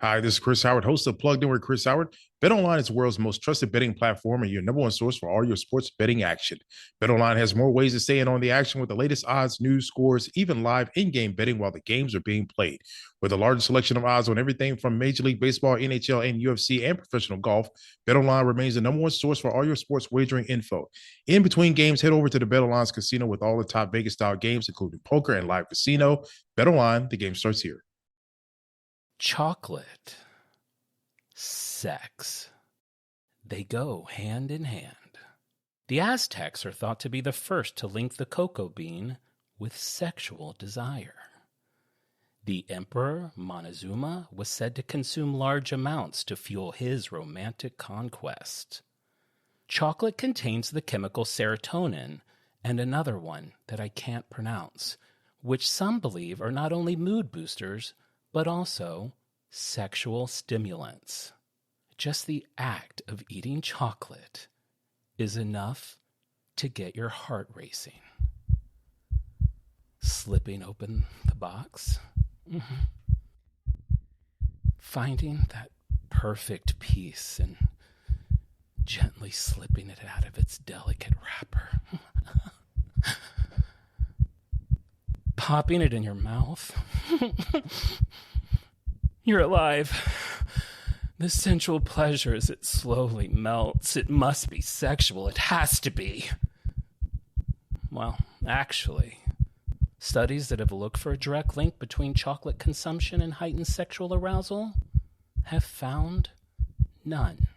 Hi, this is Chris Howard, host of Plugged In with Chris Howard. BetOnline is the world's most trusted betting platform and your number one source for all your sports betting action. BetOnline has more ways to stay in on the action with the latest odds, news, scores, even live in-game betting while the games are being played. With the largest selection of odds on everything from Major League Baseball, NHL, and UFC, and professional golf, BetOnline remains the number one source for all your sports wagering info. In between games, head over to the BetOnline's casino with all the top Vegas-style games, including poker and live casino. BetOnline, the game starts here. Chocolate, sex, they go hand in hand. The Aztecs are thought to be the first to link the cocoa bean with sexual desire. The Emperor Montezuma was said to consume large amounts to fuel his romantic conquest. Chocolate contains the chemical serotonin and another one that I can't pronounce, which some believe are not only mood boosters, but also sexual stimulants. Just the act of eating chocolate is enough to get your heart racing. Slipping open the box, finding that perfect piece and gently slipping it out of its delicate wrapper. Popping it in your mouth. You're alive. The sensual pleasure as it slowly melts. It must be sexual. It has to be. Well, actually, studies that have looked for a direct link between chocolate consumption and heightened sexual arousal have found none.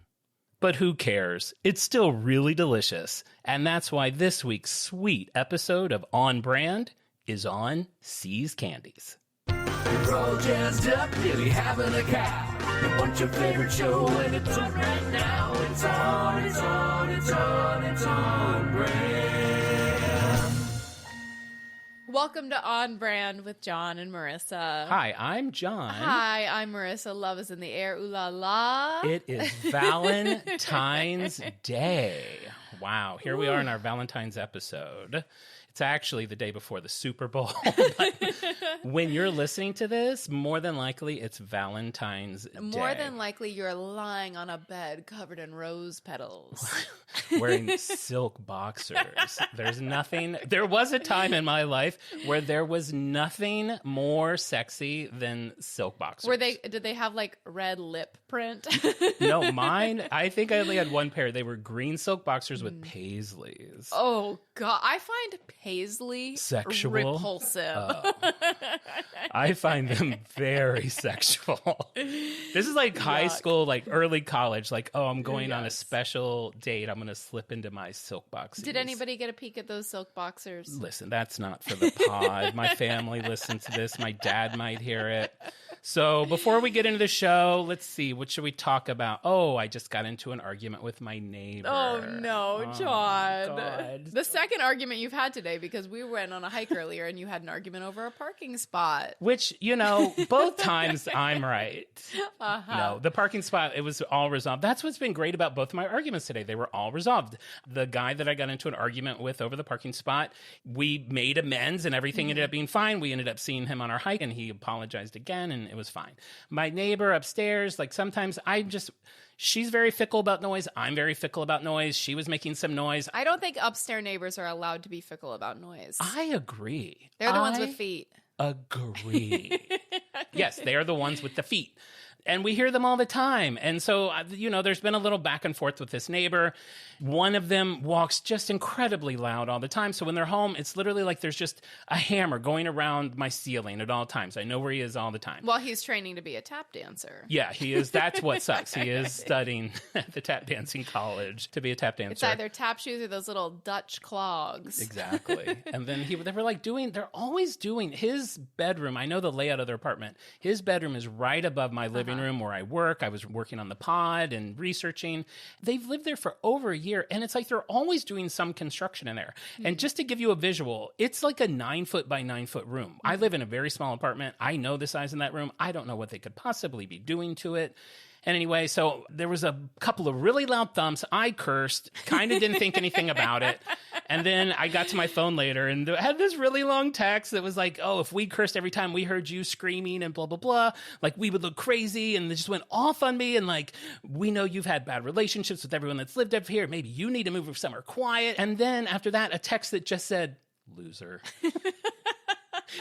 But who cares? It's still really delicious. And that's why this week's sweet episode of On Brand is on C's Candies. We're all jazzed up, nearly having a cow. You want your favorite show, and it's on right now. It's on brand. Welcome to On Brand with Jon and Marisa. Hi, I'm Jon. Hi, I'm Marisa. Love is in the air. Ooh la la. It is Valentine's Day. Wow, here we are in our Valentine's episode. It's actually the day before the Super Bowl. But when you're listening to this, more than likely it's Valentine's Day. More than likely you're lying on a bed covered in rose petals. Wearing silk boxers. There was a time in my life where there was nothing more sexy than silk boxers. Did they have like red lip print? No, mine, I think I only had one pair. They were green silk boxers with paisleys. Oh, God. I find paisley sexual, repulsive. I find them very sexual. This is like high school, like early college. Like, oh, I'm going on a special date. I'm going to slip into my silk boxers. Did anybody get a peek at those silk boxers? Listen, that's not for the pod. My family listens to this. My dad might hear it. So before we get into the show, let's see. What should we talk about? Oh, I just got into an argument with my neighbor. Oh, no, Jon. God. The second argument you've had today, because we went on a hike earlier and you had an argument over a parking spot. Which, both times I'm right. No, the parking spot, it was all resolved. That's what's been great about both of my arguments today. They were all resolved. The guy that I got into an argument with over the parking spot, we made amends and everything ended up being fine. We ended up seeing him on our hike and he apologized again and it was fine. My neighbor upstairs, like sometimes she's very fickle about noise. I'm very fickle about noise. She was making some noise. I don't think upstairs neighbors are allowed to be fickle about noise. I agree. They're the ones with feet. Agree. Yes, they are the ones with the feet. And we hear them all the time. And so, there's been a little back and forth with this neighbor. One of them walks just incredibly loud all the time. So when they're home, it's literally like there's just a hammer going around my ceiling at all times. I know where he is all the time. Well, he's training to be a tap dancer. Yeah, he is. That's what sucks. He is studying at the tap dancing college to be a tap dancer. It's either tap shoes or those little Dutch clogs. Exactly. And then they're always doing his bedroom. I know the layout of their apartment. His bedroom is right above my living room where I work. I was working on the pod and researching. They've lived there for over a year, and it's like they're always doing some construction in there. Mm-hmm. And just to give you a visual, it's like a 9-foot by 9-foot room. Mm-hmm. I live in a very small apartment. I know the size in that room. I don't know what they could possibly be doing to it. And anyway, so there was a couple of really loud thumps. I cursed, kind of didn't think anything about it. And then I got to my phone later and I had this really long text that was like, oh, if we cursed every time we heard you screaming and blah, blah, blah, like we would look crazy. And they just went off on me. And like, we know you've had bad relationships with everyone that's lived up here. Maybe you need to move somewhere quiet. And then after that, a text that just said, loser.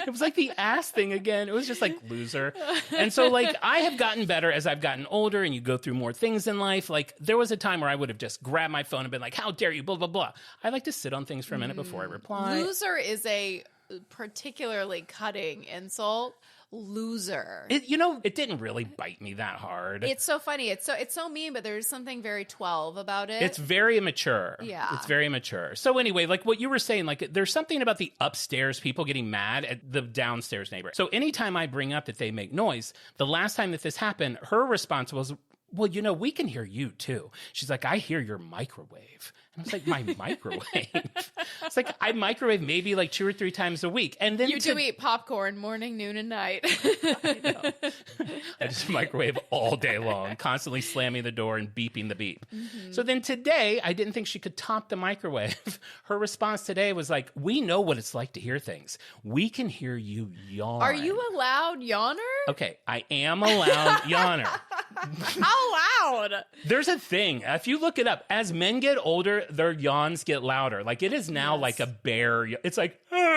It was like the ass thing again. It was just like loser. And so like I have gotten better as I've gotten older and you go through more things in life. Like there was a time where I would have just grabbed my phone and been like, how dare you, blah, blah, blah. I like to sit on things for a minute before I reply. Loser is a particularly cutting insult. Loser. It didn't really bite me that hard. It's so funny. It's so mean, but there's something very 12 about it. It's very immature. Yeah. It's very immature. So anyway, like what you were saying, like there's something about the upstairs people getting mad at the downstairs neighbor. So anytime I bring up that they make noise, the last time that this happened, her response was, well, we can hear you too. She's like, I hear your microwave. And I was like, my microwave? It's like, I microwave maybe like 2 or 3 times a week. And then you do eat popcorn morning, noon, and night. I know. I just microwave all day long, constantly slamming the door and beeping the beep. Mm-hmm. So then today, I didn't think she could top the microwave. Her response today was like, we know what it's like to hear things. We can hear you yawn. Are you a loud yawner? Okay, I am a loud yawner. How loud? There's a thing. If you look it up, as men get older, their yawns get louder. Like it is now like a bear. It's like, okay,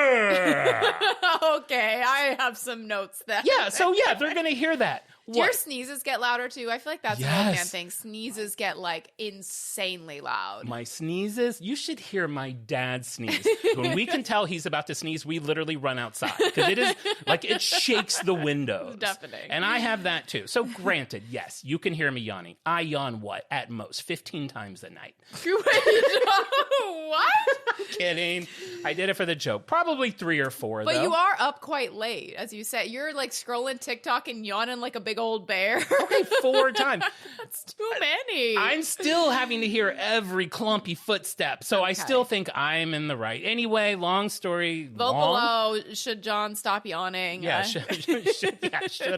I have some notes then. Yeah, so yeah, they're going to hear that. Do your sneezes get louder too? I feel like that's an old man thing. Sneezes get like insanely loud. My sneezes? You should hear my dad sneeze. When we can tell he's about to sneeze, we literally run outside because it is like it shakes the windows. Deafening. And I have that too. So granted, yes, you can hear me yawning. I yawn what? At most 15 times a night. What? I'm kidding. I did it for the joke. Probably 3 or 4 But though. you are up quite late, as you said. You're like scrolling TikTok and yawning like a big old bear. Okay, 4 times. That's too many. I'm still having to hear every clumpy footstep, so I still think I'm in the right. Anyway, long story Vote long. below, should John stop yawning? Yeah, should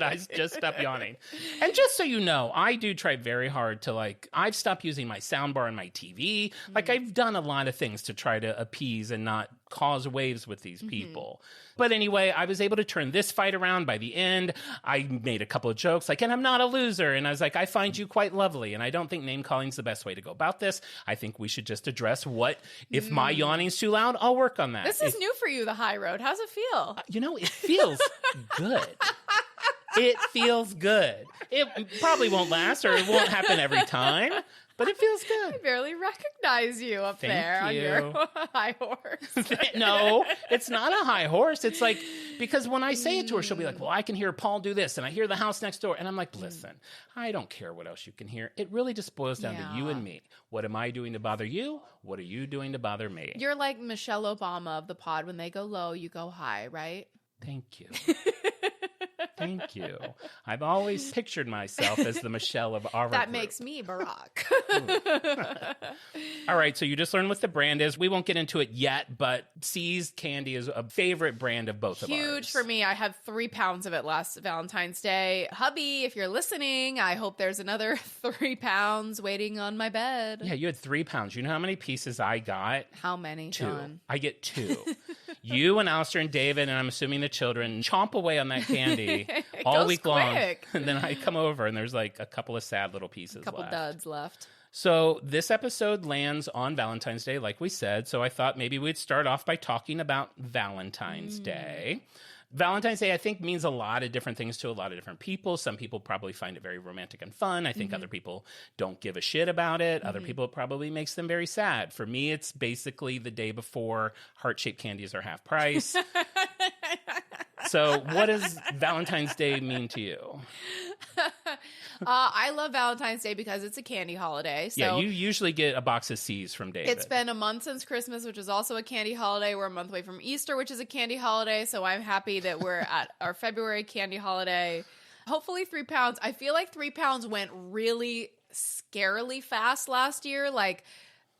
I just stop yawning? And just so you know, I do try very hard to I've stopped using my soundbar on my TV. Like I've done a lot of things to try to appease and not cause waves with these people. But anyway, I was able to turn this fight around by the end. I made a couple of jokes like, and I'm not a loser. And I was like, I find you quite lovely. And I don't think name calling is the best way to go about this. I think we should just address if my yawning's too loud, I'll work on that. This is new for you, the high road. How's it feel? It feels good. It feels good. It probably won't last or it won't happen every time, but it feels good. I barely recognize you up there on your high horse. No, it's not a high horse. It's like, because when I say it to her, she'll be like, well, I can hear Paul do this, and I hear the house next door. And I'm like, listen, I don't care what else you can hear. It really just boils down to you and me. What am I doing to bother you? What are you doing to bother me? You're like Michelle Obama of the pod. When they go low, you go high, right? Thank you. Thank you. I've always pictured myself as the Michelle of our That group. makes me Barack. All right, so you just learned what the brand is. We won't get into it yet, but C's Candy is a favorite brand of both of ours. Huge for me. I had 3 pounds of it last Valentine's Day. Hubby, if you're listening, I hope there's another 3 pounds waiting on my bed. Yeah, you had 3 pounds. You know how many pieces I got? How many, 2. John? I get 2. You and Alistair and David, and I'm assuming the children, chomp away on that candy all week long. And then I come over and there's like a couple of sad little pieces A couple left. duds left. So this episode lands on Valentine's Day, like we said. So I thought maybe we'd start off by talking about Valentine's Day. Valentine's Day, I think, means a lot of different things to a lot of different people. Some people probably find it very romantic and fun. I think other people don't give a shit about it. Other people, it probably makes them very sad. For me, it's basically the day before heart-shaped candies are half price. So what does Valentine's Day mean to you? I love Valentine's Day because it's a candy holiday. So Yeah, you usually get a box of C's from David. it's been a month since Christmas, which is also a candy holiday. We're a month away from Easter, which is a candy holiday. So I'm happy that we're at our February candy holiday. Hopefully 3 pounds. I feel like 3 pounds went really scarily fast last year. Like,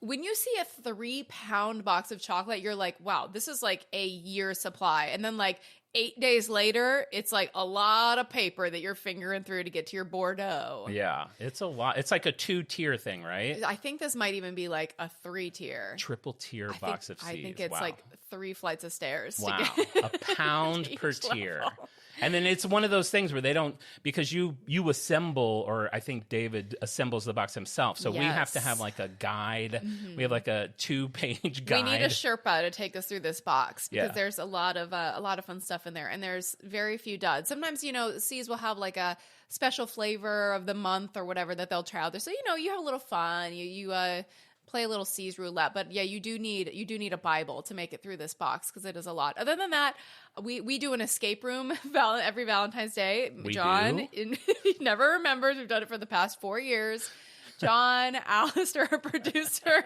when you see a 3 pound box of chocolate, you're like, wow, this is like a year supply. And then like 8 days later, it's like a lot of paper that you're fingering through to get to your Bordeaux. Yeah, it's a lot. It's like a 2-tier thing, right? I think this might even be like a 3-tier. Triple tier box of C's. I think it's like 3 flights of stairs. Wow, To get a pound per each tier. level. And then it's one of those things where they don't, because you assemble, or I think David assembles the box himself. So we have to have like a guide. Mm-hmm. We have like a 2-page guide. We need a Sherpa to take us through this box because Yeah. there's a lot of fun stuff in there, and there's very few duds. Sometimes C's will have like a special flavor of the month or whatever that they'll try out there. So you have a little fun. You play a little C's roulette, but yeah, you do need a Bible to make it through this box because it is a lot. Other than that, we do an escape room every Valentine's Day. Jon he never remembers. We've done it for the past 4 years. Jon, Alistair, our producer,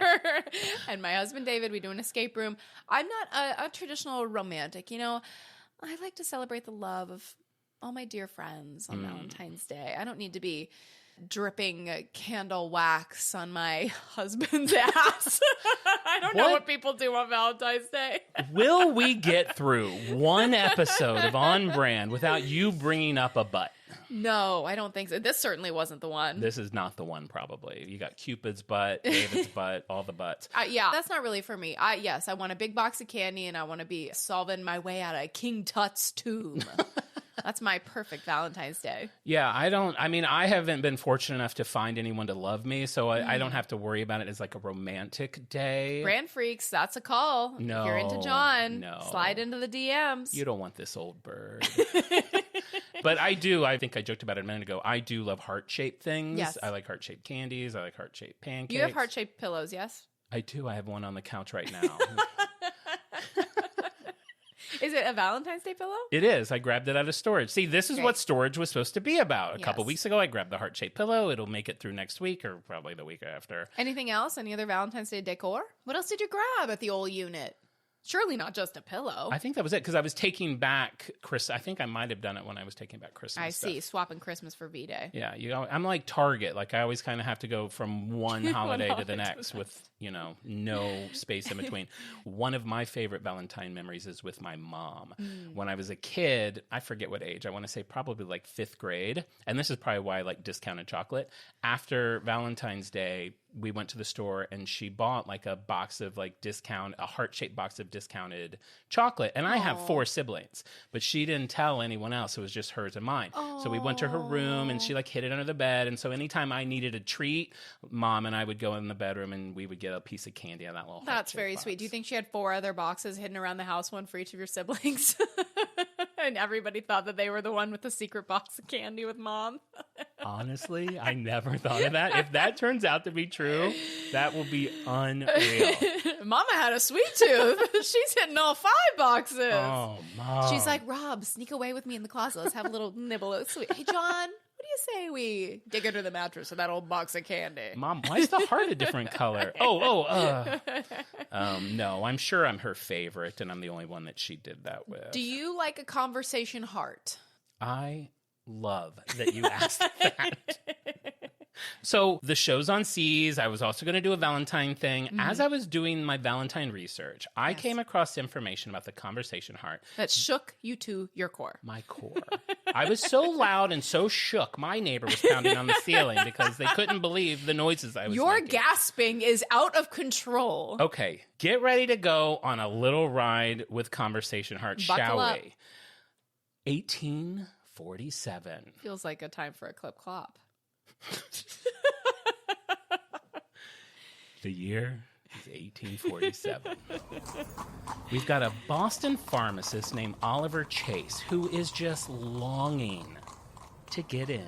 and my husband David, we do an escape room. I'm not a traditional romantic. I like to celebrate the love of all my dear friends on Valentine's Day. I don't need to be dripping candle wax on my husband's ass. I don't know what people do on Valentine's Day. Will we get through one episode of On Brand without you bringing up a butt? No, I don't think so. This certainly wasn't the one. This is not the one, probably. You got Cupid's butt, David's butt, all the butts. Yeah, that's not really for me. I want a big box of candy, and I want to be solving my way out of King Tut's tomb. That's my perfect Valentine's Day. Yeah, I haven't been fortunate enough to find anyone to love me, so I don't have to worry about it as like a romantic day. Brand freaks, that's a call. No. If you're into Jon, No. slide into the DMs. You don't want this old bird. But I do. I think I joked about it a minute ago. I do love heart-shaped things. Yes. I like heart-shaped candies. I like heart-shaped pancakes. You have heart-shaped pillows, yes? I do. I have one on the couch right now. Is it a Valentine's Day pillow? It is. I grabbed it out of storage. See, this is what storage was supposed to be about. A couple weeks ago, I grabbed the heart-shaped pillow. It'll make it through next week or probably the week after. Anything else? Any other Valentine's Day decor? What else did you grab at the old unit? Surely not just a pillow. I think that was it because I was taking back I think I might have done it when I was taking back Christmas. I see. Stuff. Swapping Christmas for V-Day. Yeah, I'm like Target. Like I always kind of have to go from one holiday to the next with, no space in between. One of my favorite Valentine memories is with my mom. When I was a kid, I forget what age. I want to say probably like 5th grade. And this is probably why I like discounted chocolate. After Valentine's Day, we went to the store and she bought like a box of like a heart-shaped box of discounted chocolate. And I have 4 siblings, but she didn't tell anyone else. It was just hers and mine. So we went to her room and she like hid it under the bed. And so anytime I needed a treat, Mom and I would go in the bedroom and we would get a piece of candy out of that little That's very sweet. Do you think she had 4 other boxes hidden around the house, one for each of your siblings? And everybody thought that they were the one with the secret box of candy with Mom? Honestly, I never thought of that. If that turns out to be true, that will be unreal. Mama had a sweet tooth. She's hitting all 5 boxes. Oh, Mom. She's like, Rob, sneak away with me in the closet. Let's have a little nibble of sweet. Hey, Jon, what do you say we dig under the mattress with that old box of candy? Mom, why is the heart a different color? No, I'm sure I'm her favorite, and I'm the only one that she did that with. Do you like a conversation heart? I love that you asked that. So the show's on C's. I was also going to do a Valentine thing. As I was doing my Valentine research, I came across information about the conversation heart. That shook you to your core. My core. I was so loud and so shook, my neighbor was pounding on the ceiling because they couldn't believe the noises I was Your making. gasping is out of control. Okay, get ready to go on a little ride with Conversation Heart, shall up. we? 1847. Feels like a time for a clip clop. The year is 1847. We've got a Boston pharmacist named Oliver Chase who is just longing to get in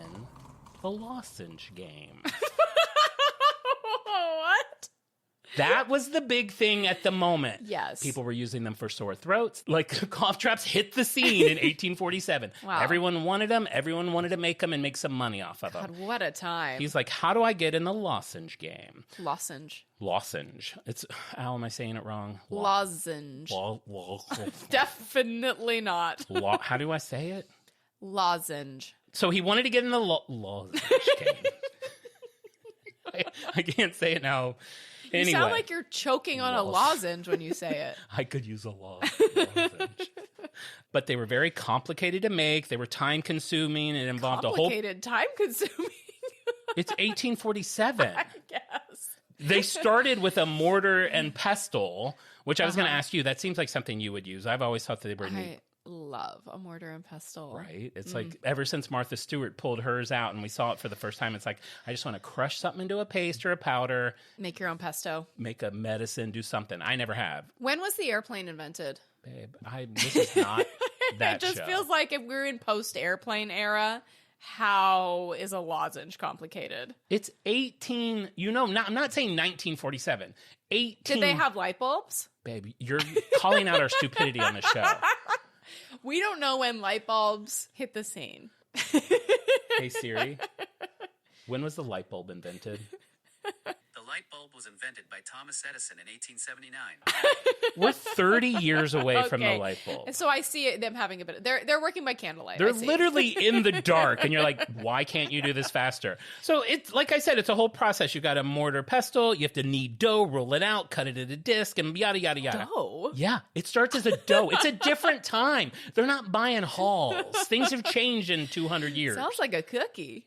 the lozenge game. What? That was the big thing at the moment. Yes. People were using them for sore throats. Like, cough drops hit the scene in 1847. Wow. Everyone wanted them. Everyone wanted to make them and make some money off of them. God, what a time. He's like, how do I get in the lozenge game? Lozenge. Lozenge. How am I saying it wrong? Lozenge. Lo- Definitely not. How do I say it? Lozenge. So he wanted to get in the lozenge game. I can't say it now. Anyway. You sound like you're choking on a lozenge when you say it. I could use a lozenge. but they were very complicated to make. They were time consuming. It involved a whole... Complicated, time consuming. It's 1847. I guess. They started with a mortar and pestle, which I was going to ask you. That seems like something you would use. I've always thought that they were neat. I love a mortar and pestle. Right? It's like ever since Martha Stewart pulled hers out and we saw it for the first time, it's like, I just want to crush something into a paste or a powder. Make your own pesto. Make a medicine, do something. I never have. When was the airplane invented? Babe, this is not that It just show. feels like if we're in post-airplane era, how is a lozenge complicated? It's 18, I'm not saying 1947. 18. Did they have light bulbs? Babe, you're calling out our stupidity on the show. We don't know when light bulbs hit the scene. Hey, Siri, when was the light bulb invented? The light bulb was invented by Thomas Edison in 1879. We're 30 years away from the Okay. light bulb. And so I see them having a bit. They're working by candlelight. They're I see. literally in the dark, and you're like, why can't you do this faster? So it's like I said, it's a whole process. You got a mortar pestle, you have to knead dough, roll it out, cut it into disc, and yada yada yada. Dough? Yeah, it starts as a dough. It's a different time. They're not buying halls. Things have changed in 200 years. Sounds like a cookie.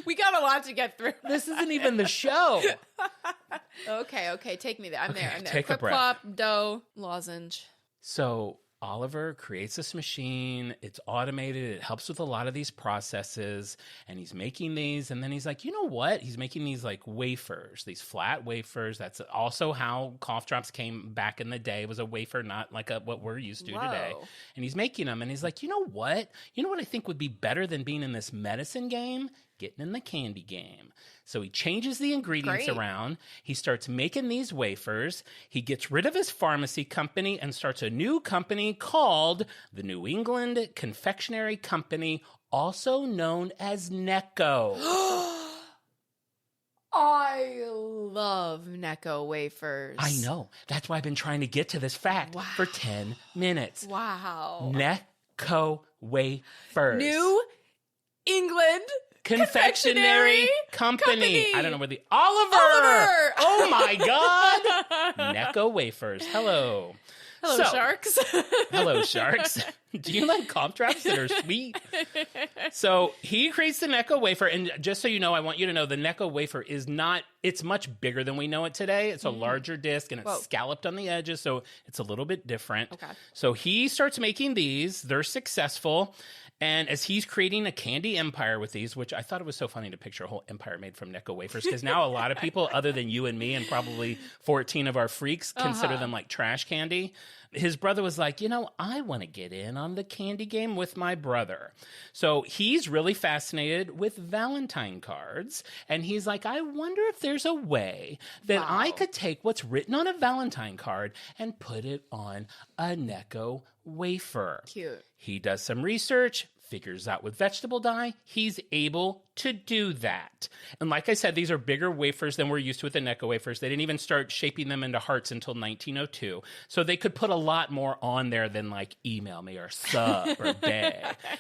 We got a lot to get through. This isn't even the show. Okay, take me there. I'm there. take a Quick breath. plop, dough, lozenge. So Oliver creates this machine. It's automated. It helps with a lot of these processes. And he's making these. And then he's like, you know what? He's making these like wafers, these flat wafers. That's also how cough drops came back in the day. It was a wafer, not like what we're used to today. Whoa. And he's making them. And he's like, you know what? You know what I think would be better than being in this medicine game? Getting in the candy game. So he changes the ingredients Great. around. He starts making these wafers. He gets rid of his pharmacy company and starts a new company called the New England Confectionery Company, also known as Necco. I love Necco wafers. I know. That's why I've been trying to get to this fact Wow. for 10 minutes. Wow. Necco wafers. New England Confectionery Company. I don't know where the Oliver. Oh my God. Necco wafers. Hello. Hello, So- sharks. Hello, sharks. Do you like cough drops that are sweet? So he creates the Necco wafer. And just so you know, I want you to know the Necco wafer is not, it's much bigger than we know it today. It's a larger disc and it's Whoa. scalloped on the edges. So it's a little bit different. Okay. So he starts making these. They're successful. And as he's creating a candy empire with these, which I thought it was so funny to picture a whole empire made from Necco wafers, because now a lot of people, other than you and me and probably 14 of our freaks, consider them like trash candy. His brother was like, I want to get in on the candy game with my brother. So he's really fascinated with Valentine cards. And he's like, I wonder if there's a way that I Wow. could take what's written on a Valentine card and put it on a Necco wafer. Cute. He does some research, figures out with vegetable dye, he's able to do that. And like I said, these are bigger wafers than we're used to with the Necco wafers. They didn't even start shaping them into hearts until 1902. So they could put a lot more on there than like email me or sub or beg.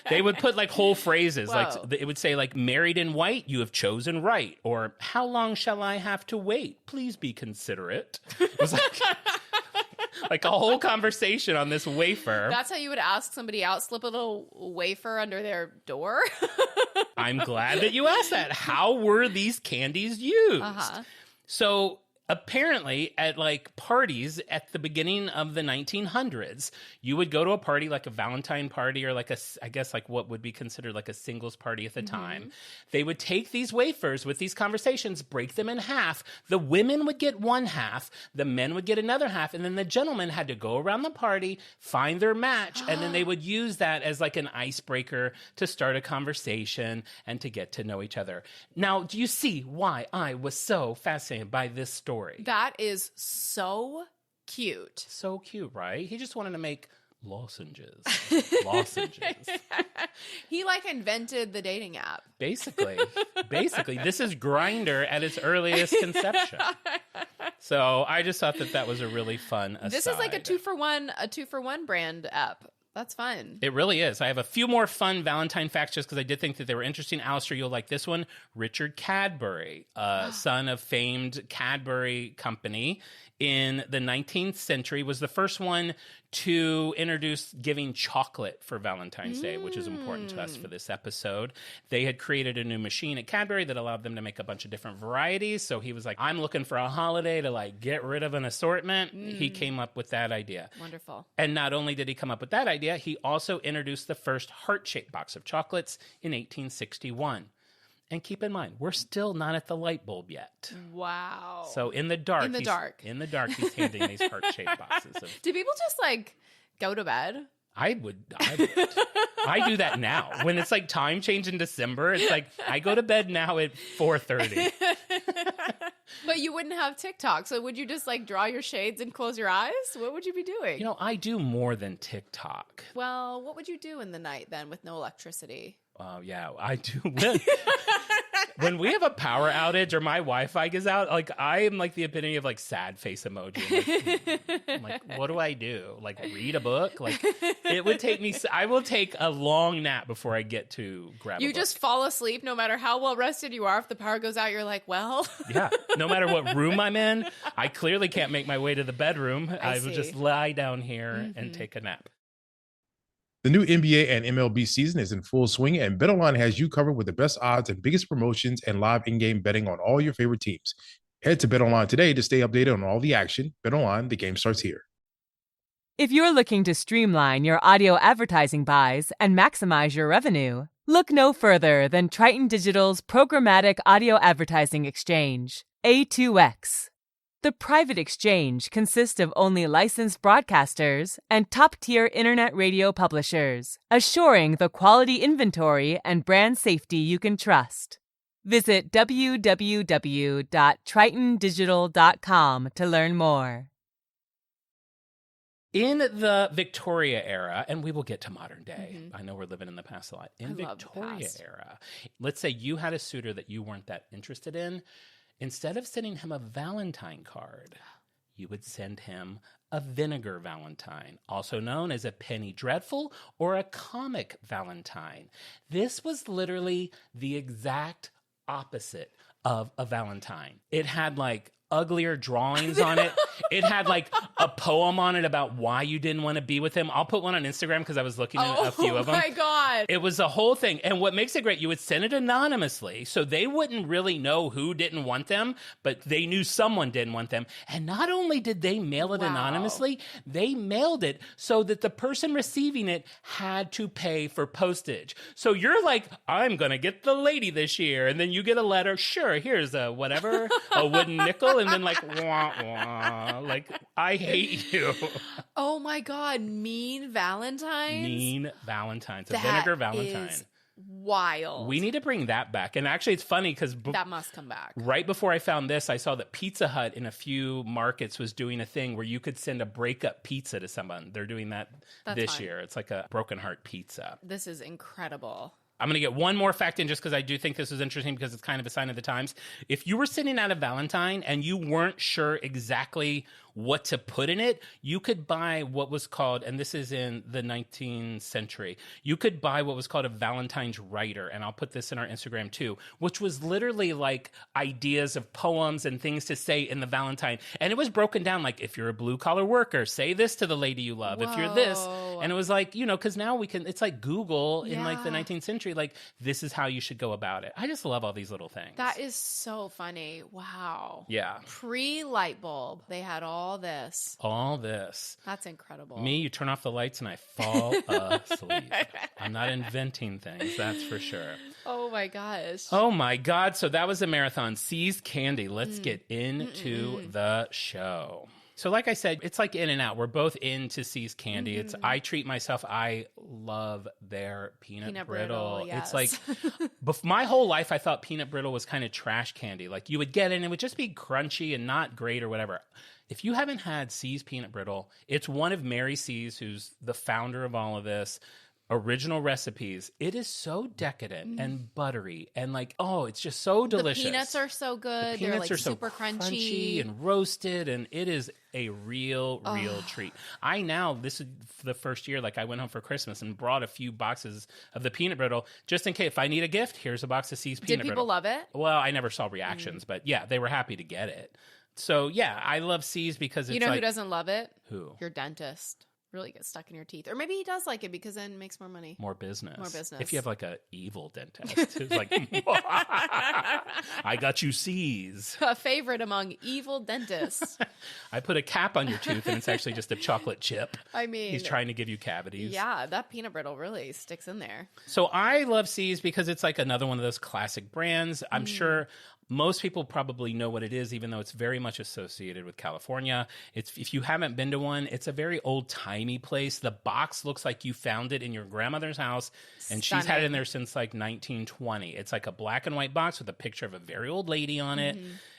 They would put like whole phrases. Whoa. Like it would say like married in white, you have chosen right. Or how long shall I have to wait? Please be considerate. It was like a whole conversation on this wafer. That's how you would ask somebody out, slip a little wafer under their door. I'm glad that you asked that. How were these candies used? So apparently at like parties at the beginning of the 1900s, you would go to a party like a Valentine party or like I guess like what would be considered like a singles party at the time. They would take these wafers with these conversations, break them in half. The women would get one half, the men would get another half, and then the gentlemen had to go around the party, find their match, and then they would use that as like an icebreaker to start a conversation and to get to know each other. Now, do you see why I was so fascinated by this story? That is so cute. So cute, right? He just wanted to make lozenges. Lozenges. He like invented the dating app. Basically, this is Grindr at its earliest conception. So I just thought that was a really fun aside. This is like a two for one brand app. That's fun. It really is. I have a few more fun Valentine facts just because I did think that they were interesting. Alistair, you'll like this one. Richard Cadbury, son of famed Cadbury Company, in the 19th century, was the first one to introduce giving chocolate for Valentine's Day, which is important to us for this episode. They had created a new machine at Cadbury that allowed them to make a bunch of different varieties. So he was like, I'm looking for a holiday to like get rid of an assortment. He came up with that idea. Wonderful. And not only did he come up with that idea, he also introduced the first heart-shaped box of chocolates in 1861. And keep in mind, we're still not at the light bulb yet. Wow. So in the dark, he's handing these heart-shaped boxes. Do people just like go to bed? I would. I do that now. When it's like time change in December, it's like I go to bed now at 4:30. But you wouldn't have TikTok, so would you just like draw your shades and close your eyes? What would you be doing? You know, I do more than TikTok. Well, what would you do in the night then with no electricity? Oh, yeah, I do. When we have a power outage or my Wi-Fi goes out, like I am like the epitome of like sad face emoji. I'm like, what do I do? Like read a book? Like it would take me. I will take a long nap before I get to grab. You a book. just fall asleep no matter how well rested you are. If the power goes out, you're like, well. Yeah. No matter what room I'm in, I clearly can't make my way to the bedroom. I will just lie down here and take a nap. The new NBA and MLB season is in full swing, and BetOnline has you covered with the best odds and biggest promotions and live in-game betting on all your favorite teams. Head to BetOnline today to stay updated on all the action. BetOnline, the game starts here. If you're looking to streamline your audio advertising buys and maximize your revenue, look no further than Triton Digital's programmatic audio advertising exchange, A2X. The private exchange consists of only licensed broadcasters and top-tier internet radio publishers, assuring the quality inventory and brand safety you can trust. Visit www.tritondigital.com to learn more. In the Victoria era, and we will get to modern day. I know we're living in the past a lot. In Victoria era, let's say you had a suitor that you weren't that interested in. Instead of sending him a Valentine card, you would send him a vinegar Valentine, also known as a penny dreadful or a comic Valentine. This was literally the exact opposite of a Valentine. It had like uglier drawings on it. It had like a poem on it about why you didn't want to be with him. I'll put one on Instagram because I was looking at a few of them. Oh my God. It was a whole thing. And what makes it great, you would send it anonymously. So they wouldn't really know who didn't want them, but they knew someone didn't want them. And not only did they mail it anonymously, they mailed it so that the person receiving it had to pay for postage. So you're like, I'm going to get the lady this year. And then you get a letter. Sure, here's a whatever, a wooden nickel. And then like, wah, wah, like, I hate you. Oh my God, mean Valentines? Mean Valentines. A vinegar Valentine. Is wild. We need to bring that back. And actually, it's funny because that must come back. Right before I found this, I saw that Pizza Hut in a few markets was doing a thing where you could send a breakup pizza to someone. They're doing that this year. It's like a broken heart pizza. This is incredible. I'm going to get one more fact in just because I do think this is interesting because it's kind of a sign of the times. If you were sending out a Valentine and you weren't sure exactly what to put in it, you could buy what was called, and this is in the 19th century, you could buy what was called a Valentine's writer, and I'll put this in our Instagram too, which was literally like ideas of poems and things to say in the Valentine. And it was broken down like, if you're a blue-collar worker, say this to the lady you love. Whoa. If you're this. And it was like, you know, because now we can, it's like Google in like the 19th century, like, this is how you should go about it. I just love all these little things. That is so funny. Wow. Yeah. Pre-light bulb, they had all this. All this. That's incredible. Me, you turn off the lights and I fall asleep. I'm not inventing things, that's for sure. Oh my gosh. Oh my God. So that was a marathon. Seized Candy. Let's get into the show. So like I said, it's like in and out. We're both into Seized Candy. It's I treat myself. I love their peanut brittle. Yes. It's like my whole life I thought peanut brittle was kind of trash candy. Like you would get it and it would just be crunchy and not great or whatever. If you haven't had C's peanut brittle, it's one of Mary C's, who's the founder of all of this, original recipes. It is so decadent and buttery and like, oh, it's just so delicious. The peanuts are so good. The peanuts They're like are so super crunchy and roasted, and it is a real treat. I now, this is the first year, like I went home for Christmas and brought a few boxes of the peanut brittle just in case if I need a gift, here's a box of C's peanut brittle. Did people love it? Well, I never saw reactions, but yeah, they were happy to get it. So, yeah, I love C's because it's You know who like... doesn't love it? Who? Your dentist. Really gets stuck in your teeth. Or maybe he does like it because then it makes more money. More business. More business. If you have like a evil dentist who's like, I got you C's. A favorite among evil dentists. I put a cap on your tooth and it's actually just a chocolate chip. I mean, He's trying to give you cavities. Yeah, that peanut brittle really sticks in there. So I love C's because it's like another one of those classic brands. I'm sure most people probably know what it is, even though it's very much associated with California. It's, if you haven't been to one, it's a very old-timey place. The box looks like you found it in your grandmother's house, and she's had it in there since like 1920. It's like a black and white box with a picture of a very old lady on it.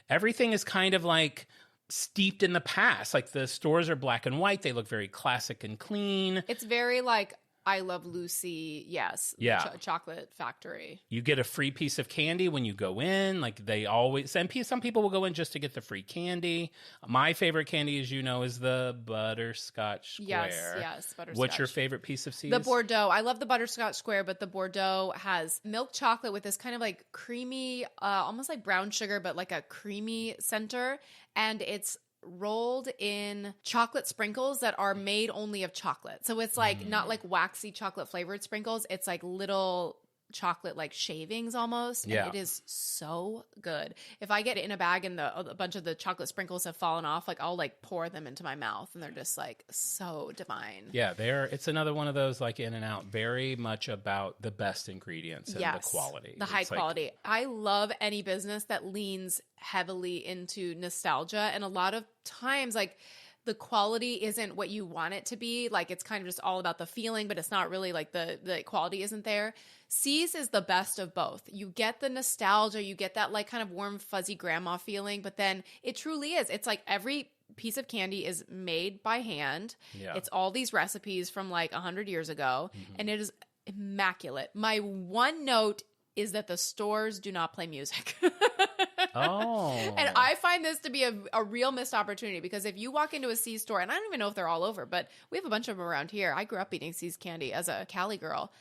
Everything is kind of like steeped in the past. Like the stores are black and white. They look very classic and clean. It's very like I Love Lucy, yes. Yeah. Chocolate factory. You get a free piece of candy when you go in. Like they always, and some people will go in just to get the free candy. My favorite candy, as you know, is the butterscotch square. Yes, butterscotch. What's your favorite piece of C's? The Bordeaux. I love the butterscotch square, but the Bordeaux has milk chocolate with this kind of like creamy, almost like brown sugar, but like a creamy center. And it's rolled in chocolate sprinkles that are made only of chocolate. So it's like not like waxy chocolate flavored sprinkles. It's like little chocolate like shavings almost. Yeah. And it is so good. If I get it in a bag and a bunch of the chocolate sprinkles have fallen off, like I'll like pour them into my mouth and they're just like so divine. Yeah, it's another one of those like In and Out, very much about the best ingredients and the quality. The high quality. I love any business that leans heavily into nostalgia, and a lot of times like the quality isn't what you want it to be. Like it's kind of just all about the feeling, but it's not really like the quality isn't there. C's is the best of both. You get the nostalgia, you get that like kind of warm, fuzzy grandma feeling, but then it truly is. It's like every piece of candy is made by hand. Yeah. It's all these recipes from like 100 years ago, and it is immaculate. My one note is that the stores do not play music. Oh. And I find this to be a real missed opportunity, because if you walk into a C's store, and I don't even know if they're all over, but we have a bunch of them around here. I grew up eating C's candy as a Cali girl.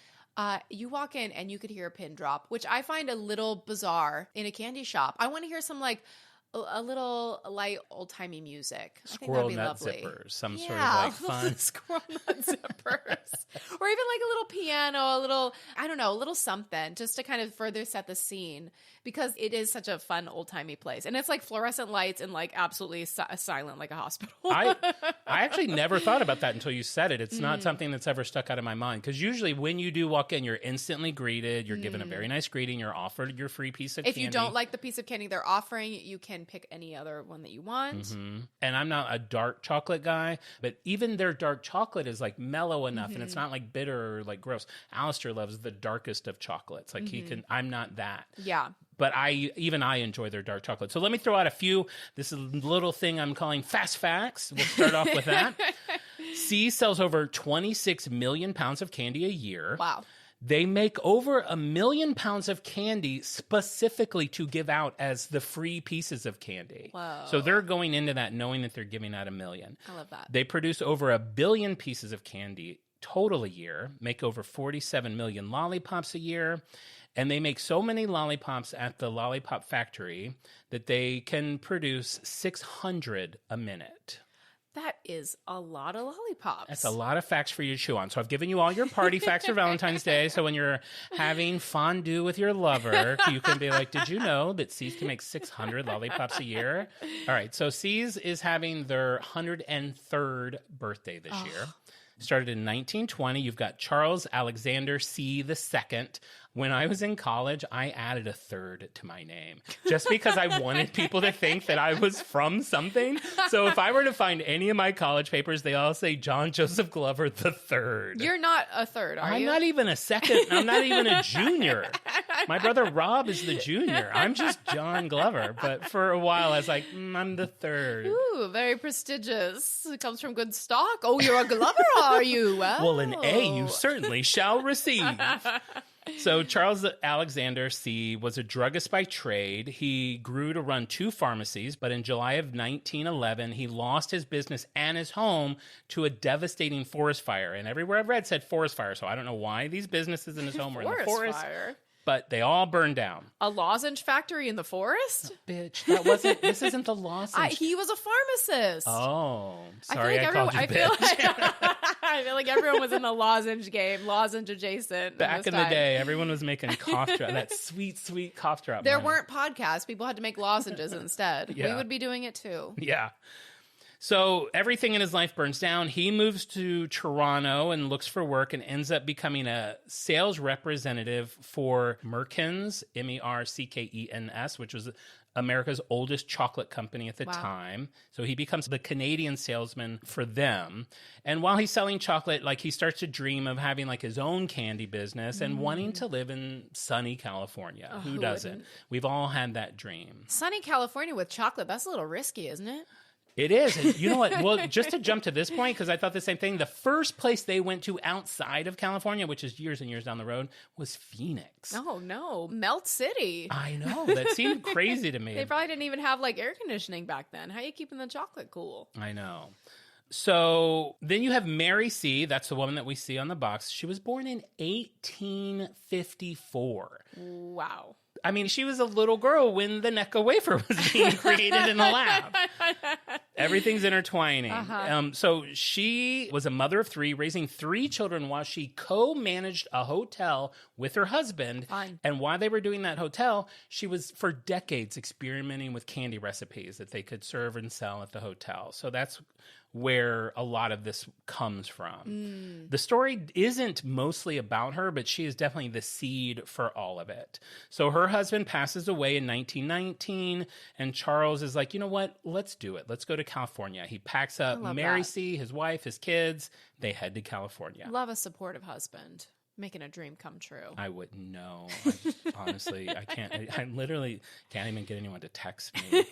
You walk in and you could hear a pin drop, which I find a little bizarre in a candy shop. I want to hear some like a little light old-timey music. Squirrel I think nut that'd be lovely. zippers, some sort of like fun. Squirrel nut zippers. Or even like a little piano, a little, I don't know, a little something just to kind of further set the scene, because it is such a fun old-timey place. And it's like fluorescent lights and like absolutely silent like a hospital. I actually never thought about that until you said it. It's not something that's ever stuck out of my mind, because usually when you do walk in, you're instantly greeted. You're given a very nice greeting. You're offered your free piece of candy. If you don't like the piece of candy they're offering, you can pick any other one that you want. And I'm not a dark chocolate guy, but even their dark chocolate is like mellow enough, and it's not like bitter or like gross. Alistair loves the darkest of chocolates. Like he can, I'm not that. Yeah. But I enjoy their dark chocolate. So let me throw out a few. This is a little thing I'm calling fast facts. We'll start off with that. C sells over 26 million pounds of candy a year. Wow. They make over 1 million pounds of candy specifically to give out as the free pieces of candy. Whoa. So they're going into that knowing that they're giving out 1 million. I love that. They produce over 1 billion pieces of candy total a year, make over 47 million lollipops a year. And they make so many lollipops at the lollipop factory that they can produce 600 a minute. That is a lot of lollipops. That's a lot of facts for you to chew on. So I've given you all your party facts for Valentine's Day. So when you're having fondue with your lover, you can be like, did you know that C's can make 600 lollipops a year? All right. So C's is having their 103rd birthday this year. Started in 1920. You've got Charles Alexander C. II. When I was in college, I added a third to my name just because I wanted people to think that I was from something. So if I were to find any of my college papers, they all say John Joseph Glover III. You're not a third, are you? I'm not even a second. I'm not even a junior. My brother Rob is the junior. I'm just John Glover. But for a while, I was like, I'm the third. Ooh, very prestigious. It comes from good stock. Oh, you're a Glover, are you? Well, an A you certainly shall receive. So Charles Alexander C. was a druggist by trade. He grew to run 2 pharmacies, but in July of 1911, he lost his business and his home to a devastating forest fire. And everywhere I've read said forest fire, so I don't know why these businesses in his home were in the forest. Fire. but they all burned down. A lozenge factory in the forest? Bitch, this isn't the lozenge. He was a pharmacist. Oh, sorry, I called you I bitch. I feel like everyone was in the lozenge game, lozenge adjacent. Back in the day, everyone was making cough drop, that sweet, sweet cough drop. There weren't podcasts. People had to make lozenges instead. Yeah. We would be doing it too. Yeah. So everything in his life burns down. He moves to Toronto and looks for work and ends up becoming a sales representative for Merckens, Merckens, which was America's oldest chocolate company at the time. So he becomes the Canadian salesman for them. And while he's selling chocolate, like he starts to dream of having like his own candy business and wanting to live in sunny California. Who doesn't? wouldn't? We've all had that dream. Sunny California with chocolate, that's a little risky, isn't it? It is. And you know what? Well, just to jump to this point, because I thought the same thing, the first place they went to outside of California, which is years and years down the road, was Phoenix. Oh, no. Melt City. I know. That seemed crazy to me. They probably didn't even have like air conditioning back then. How are you keeping the chocolate cool? I know. So then you have Mary C. That's the woman that we see on the box. She was born in 1854. Wow. I mean, she was a little girl when the Necco wafer was being created in the lab. Everything's intertwining. So she was a mother of three, raising three children while she co-managed a hotel with her husband. Fine. And while they were doing that hotel, she was for decades experimenting with candy recipes that they could serve and sell at the hotel. So that's where a lot of this comes from. The story isn't mostly about her, but she is definitely the seed for all of it. So her husband passes away in 1919, and Charles is like, you know what? Let's do it. Let's go to California. He packs up Mary C., his wife, his kids. They head to California. Love a supportive husband. Making a dream come true. I wouldn't know. Honestly, I can't. I literally can't even get anyone to text me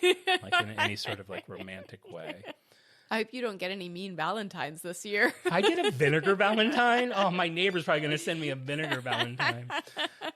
like in any sort of like romantic way. I hope you don't get any mean Valentines this year. I get a vinegar Valentine. Oh, my neighbor's probably going to send me a vinegar Valentine.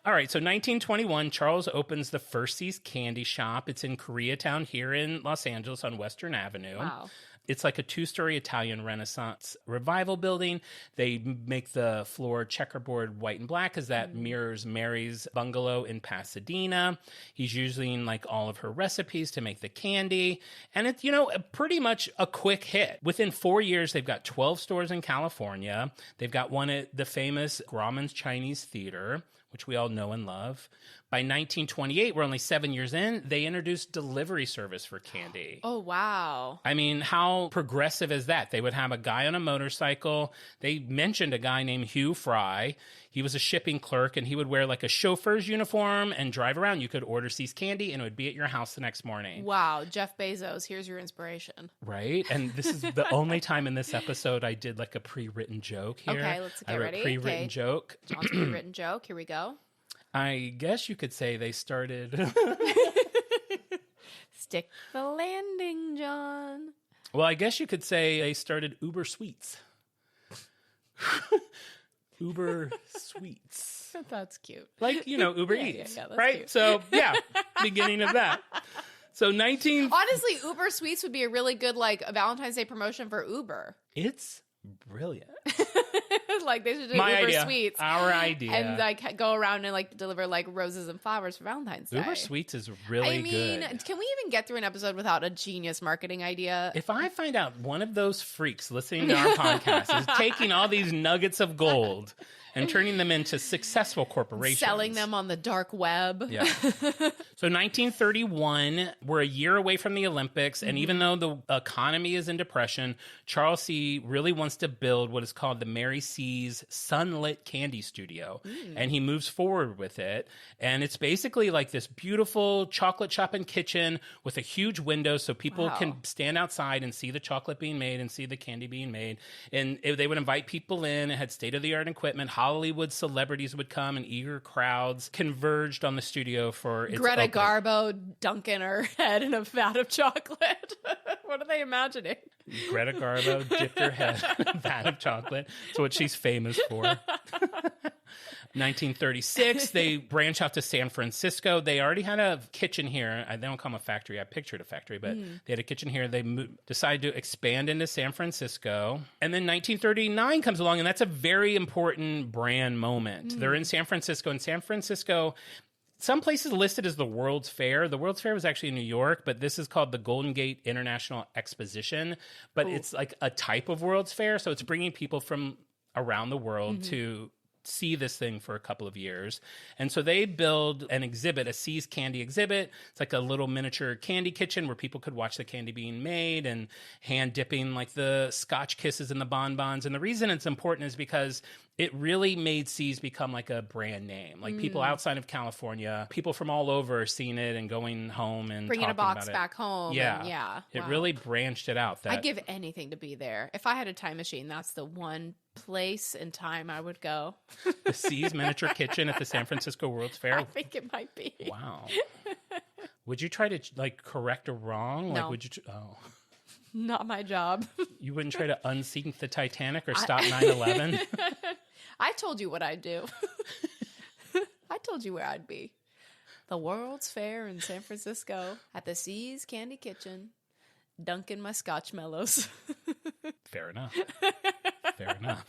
All right, so 1921, Charles opens the First Seas Candy Shop. It's in Koreatown here in Los Angeles on Western Avenue. Wow. It's like a two-story Italian Renaissance revival building. They make the floor checkerboard white and black because that mirrors Mary's bungalow in Pasadena. He's using like all of her recipes to make the candy. And it's, pretty much a quick hit. Within 4 years, they've got 12 stores in California. They've got one at the famous Grauman's Chinese Theater, which we all know and love. By 1928, we're only 7 years in, they introduced delivery service for candy. Oh, wow. I mean, how progressive is that? They would have a guy on a motorcycle. They mentioned a guy named Hugh Fry. He was a shipping clerk, and he would wear like a chauffeur's uniform and drive around. You could order See's Candy, and it would be at your house the next morning. Wow. Jeff Bezos, here's your inspiration. Right? And this is the only time in this episode I did like a pre-written joke here. Okay, let's get I wrote ready. Pre-written joke. John's pre-written joke. Here we go. I guess you could say they started... Stick the landing, John. Well, I guess you could say they started Uber Sweets. Uber Sweets. That's cute. Like, Uber Yeah, Eats, that's right? cute. So, yeah, beginning of that. So Honestly, Uber Sweets would be a really good, like, a Valentine's Day promotion for Uber. It's brilliant. Like, they should do My Uber idea. Sweets. Our idea. And, like, go around and, like, deliver, like, roses and flowers for Valentine's Day. Uber Sweets is really good. Can we even get through an episode without a genius marketing idea? If I find out one of those freaks listening to our podcast is taking all these nuggets of gold and turning them into successful corporations. Selling them on the dark web. Yeah. So 1931, we're a year away from the Olympics, and even though the economy is in depression, Charles C. really wants to build what is called the Mary C.'s Sunlit Candy Studio, and he moves forward with it. And it's basically like this beautiful chocolate shop and kitchen with a huge window so people can stand outside and see the chocolate being made and see the candy being made. And they would invite people in. It had state-of-the-art equipment. Hollywood celebrities would come, and eager crowds converged on the studio for its Greta opening. Garbo dunking her head in a vat of chocolate. What are they imagining? Greta Garbo dipped her head in a vat of chocolate. That's what she's famous for. 1936, they branch out to San Francisco. They already had a kitchen here. They don't call them a factory. I pictured a factory, but they had a kitchen here. They decided to expand into San Francisco. And then 1939 comes along, and that's a very important brand moment. They're in San Francisco, and San Francisco, some places listed as the World's Fair. The World's Fair was actually in New York, but this is called the Golden Gate International Exposition. But it's like a type of World's Fair, so it's bringing people from around the world to see this thing for a couple of years. And so they build an exhibit, a See's Candy exhibit. It's like a little miniature candy kitchen where people could watch the candy being made and hand dipping like the Scotch kisses and the bonbons. And the reason it's important is because it really made See's become like a brand name. Like people outside of California, people from all over are seeing it and going home and Bringing a box about it. back home. Yeah. And It wow. really branched it out. I'd give anything to be there. If I had a time machine, that's the one place and time I would go. The See's miniature kitchen at the San Francisco World's Fair. I think it might be. Wow. Would you try to like correct a wrong? No. Like would you Not my job. You wouldn't try to unsink the Titanic or stop 9/11? I told you what I'd do. I told you where I'd be. The World's Fair in San Francisco at the See's Candy Kitchen, dunking my Scotch mellows. Fair enough. Fair enough.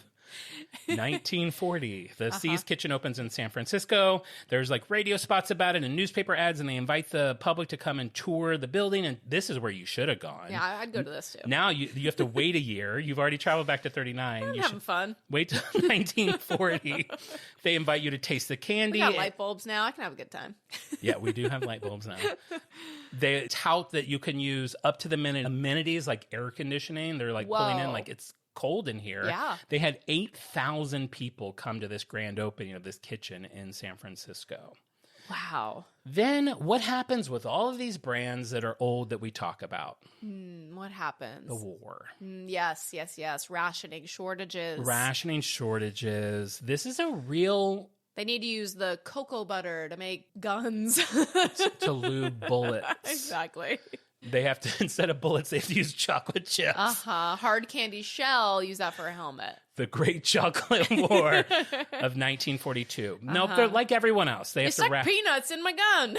1940, the See's Kitchen opens in San Francisco. There's like radio spots about it and newspaper ads, and they invite the public to come and tour the building. And this is where you should have gone. Yeah, I'd go to this too. Now you have to wait a year. You've already traveled back to 39. I'm You having fun. wait till 1940. They invite you to taste the candy. We got light bulbs now. I can have a good time. Yeah, we do have light bulbs now. They tout that you can use up to the minute amenities like air conditioning. They're like pulling in Whoa. like it's cold in here. Yeah. They had 8,000 people come to this grand opening of this kitchen in San Francisco. Wow. Then what happens with all of these brands that are old that we talk about? What happens? The war. Yes. Rationing shortages. Rationing shortages. This is a real They need to use the cocoa butter to make guns. to lube bullets. Exactly. They have to, instead of bullets, they have to use chocolate chips. Hard candy shell, use that for a helmet. The Great Chocolate War of 1942. Nope, they're like everyone else. They have It's to like peanuts in my gun.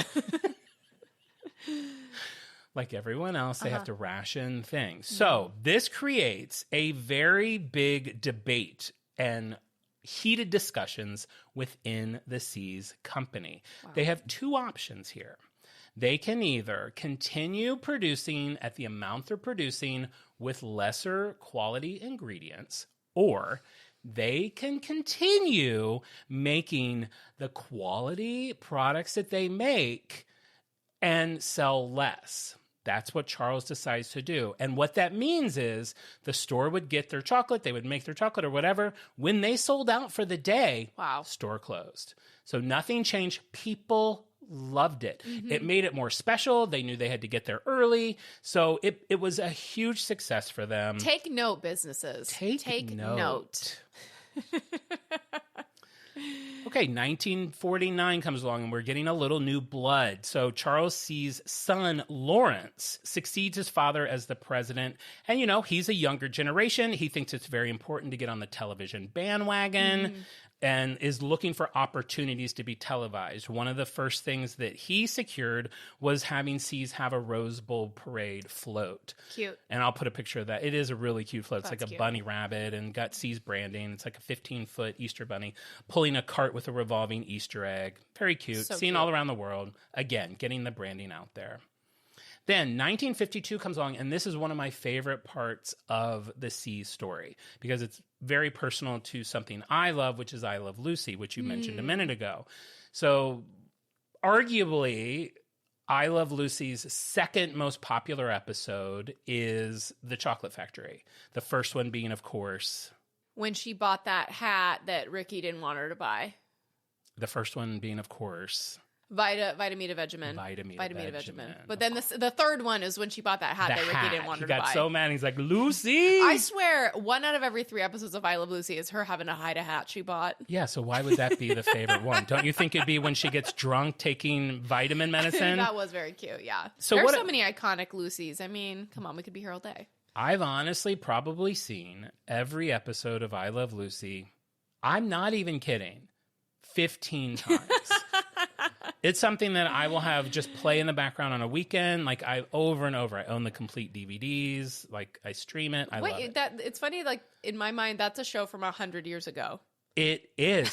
Like everyone else, they have to ration things. So this creates a very big debate and heated discussions within the See's company. Wow. They have two options here. They can either continue producing at the amount they're producing with lesser quality ingredients, or they can continue making the quality products that they make and sell less. That's what Charles decides to do. And what that means is the store would get their chocolate, they would make their chocolate or whatever. When they sold out for the day, store closed. So nothing changed. People loved it. It made it more special. They knew they had to get there early. So it was a huge success for them. Take note, businesses. Take note. Okay, 1949 comes along and we're getting a little new blood. So Charles See's son, Lawrence, succeeds his father as the president. And, you know, he's a younger generation. He thinks it's very important to get on the television bandwagon. And is looking for opportunities to be televised. One of the first things that he secured was having See's have a Rose Bowl parade float. Cute. And I'll put a picture of that. It is a really cute float. It's That's like a cute. bunny rabbit and got See's branding. It's like a 15-foot Easter bunny pulling a cart with a revolving Easter egg. Very cute. So Seen cute. all around the world. Again, getting the branding out there. Then 1952 comes along, and this is one of my favorite parts of the See's story because it's very personal to something I love, which is I Love Lucy, which you mentioned a minute ago. So arguably, I Love Lucy's second most popular episode is The Chocolate Factory. The first one being, of course... When she bought that hat that Ricky didn't want her to buy. The first one being, of course... Vitamita Vegemin. Vitamita Vegemin. But then the third one is when she bought that hat that Ricky didn't want her to buy. He got so mad. He's like, Lucy! I swear, 1 out of every 3 episodes of I Love Lucy is her having to hide a hat she bought. Yeah, so why would that be the favorite one? Don't you think it'd be when she gets drunk taking vitamin medicine? That was very cute, yeah. So There are what- so many iconic Lucys. I mean, come on, we could be here all day. I've honestly probably seen every episode of I Love Lucy. I'm not even kidding. 15 times. It's something that I will have just play in the background on a weekend. Like over and over. I own the complete DVDs. Like I stream it. I love it. It's funny. Like in my mind, that's a show from 100 years ago. It is.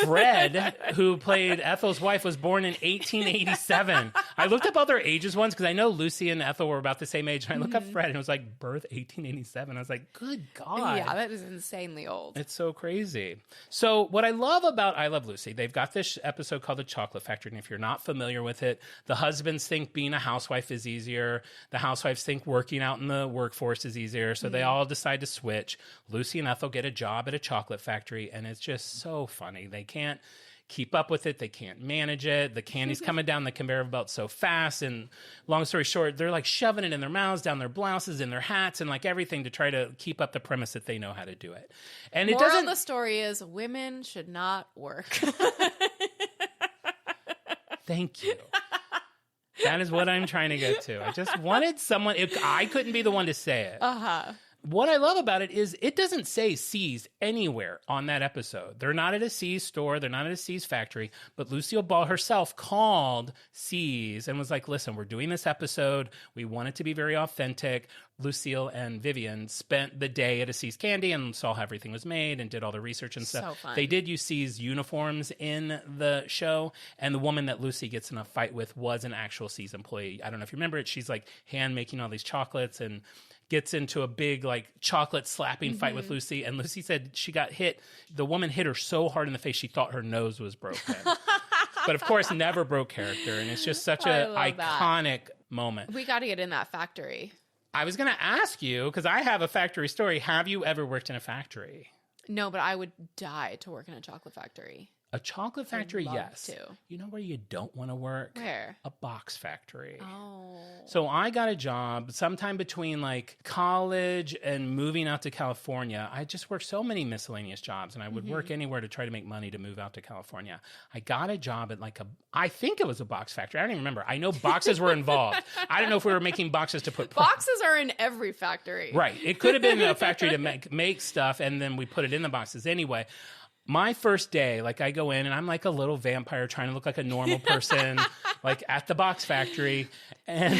Fred, who played Ethel's wife, was born in 1887. I looked up all their ages once because I know Lucy and Ethel were about the same age. And I looked up Fred and it was like birth 1887. I was like, good God. Yeah, that is insanely old. It's so crazy. So what I love about I Love Lucy, they've got this episode called The Chocolate Factory. And if you're not familiar with it, the husbands think being a housewife is easier. The housewives think working out in the workforce is easier. So they all decide to switch. Lucy and Ethel get a job at a chocolate factory. And it's just so funny. They can't keep up with it. They can't manage it. The candy's coming down the conveyor belt so fast. And long story short, they're like shoving it in their mouths, down their blouses, in their hats, and like everything to try to keep up the premise that they know how to do it. And it Moral doesn't. of the story is women should not work. Thank you. That is what I'm trying to get to. I just wanted someone. I couldn't be the one to say it. What I love about it is it doesn't say C's anywhere on that episode. They're not at a C's store. They're not at a C's factory. But Lucille Ball herself called C's and was like, listen, we're doing this episode. We want it to be very authentic. Lucille and Vivian spent the day at a C's Candy and saw how everything was made and did all the research and stuff. So fun. They did use C's uniforms in the show. And the woman that Lucy gets in a fight with was an actual C's employee. I don't know if you remember it. She's like hand making all these chocolates and gets into a big like chocolate slapping fight with Lucy. And Lucy said she got hit. The woman hit her so hard in the face, she thought her nose was broken. But of course, never broke character. And it's just such an iconic moment. We got to get in that factory. I was going to ask you, because I have a factory story. Have you ever worked in a factory? No, but I would die to work in a chocolate factory. A chocolate factory, love yes. to. You know where you don't want to work? Where? A box factory. Oh. So I got a job sometime between like college and moving out to California. I just worked so many miscellaneous jobs and I would work anywhere to try to make money to move out to California. I got a job at I think it was a box factory. I don't even remember. I know boxes were involved. I don't know if we were making boxes to put Boxes are in every factory. Right. It could have been a factory to make stuff and then we put it in the boxes anyway. My first day, like I go in and I'm like a little vampire trying to look like a normal person, like at the box factory. And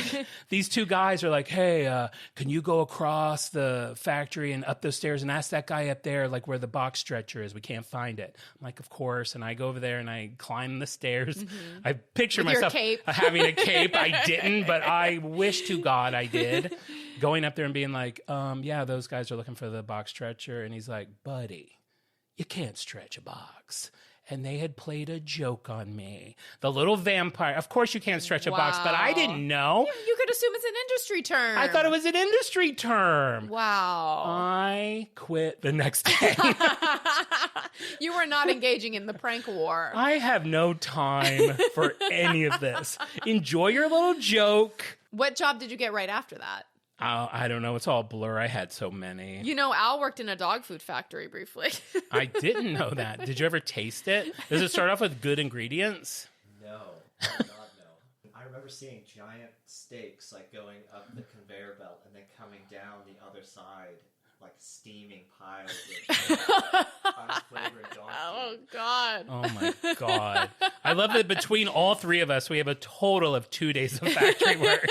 these two guys are like, hey, can you go across the factory and up those stairs and ask that guy up there, like where the box stretcher is? We can't find it. I'm like, of course. And I go over there and I climb the stairs. I picture With myself your cape. having a cape. I didn't, but I wish to God I did. Going up there and being like, yeah, those guys are looking for the box stretcher. And he's like, buddy, you can't stretch a box. And they had played a joke on me. The little vampire. Of course you can't stretch a box, but I didn't know. You could assume it's an industry term. I thought it was an industry term. Wow. I quit the next day. You were not engaging in the prank war. I have no time for any of this. Enjoy your little joke. What job did you get right after that? I don't know. It's all blur. I had so many. You know, Al worked in a dog food factory briefly. I didn't know that. Did you ever taste it? Does it start off with good ingredients? No, I did not know. I remember seeing giant steaks like going up the conveyor belt and then coming down the other side, like steaming piles of unflavored dog Oh, food. God. Oh, my God. I love that between all three of us, we have a total of 2 days of factory work.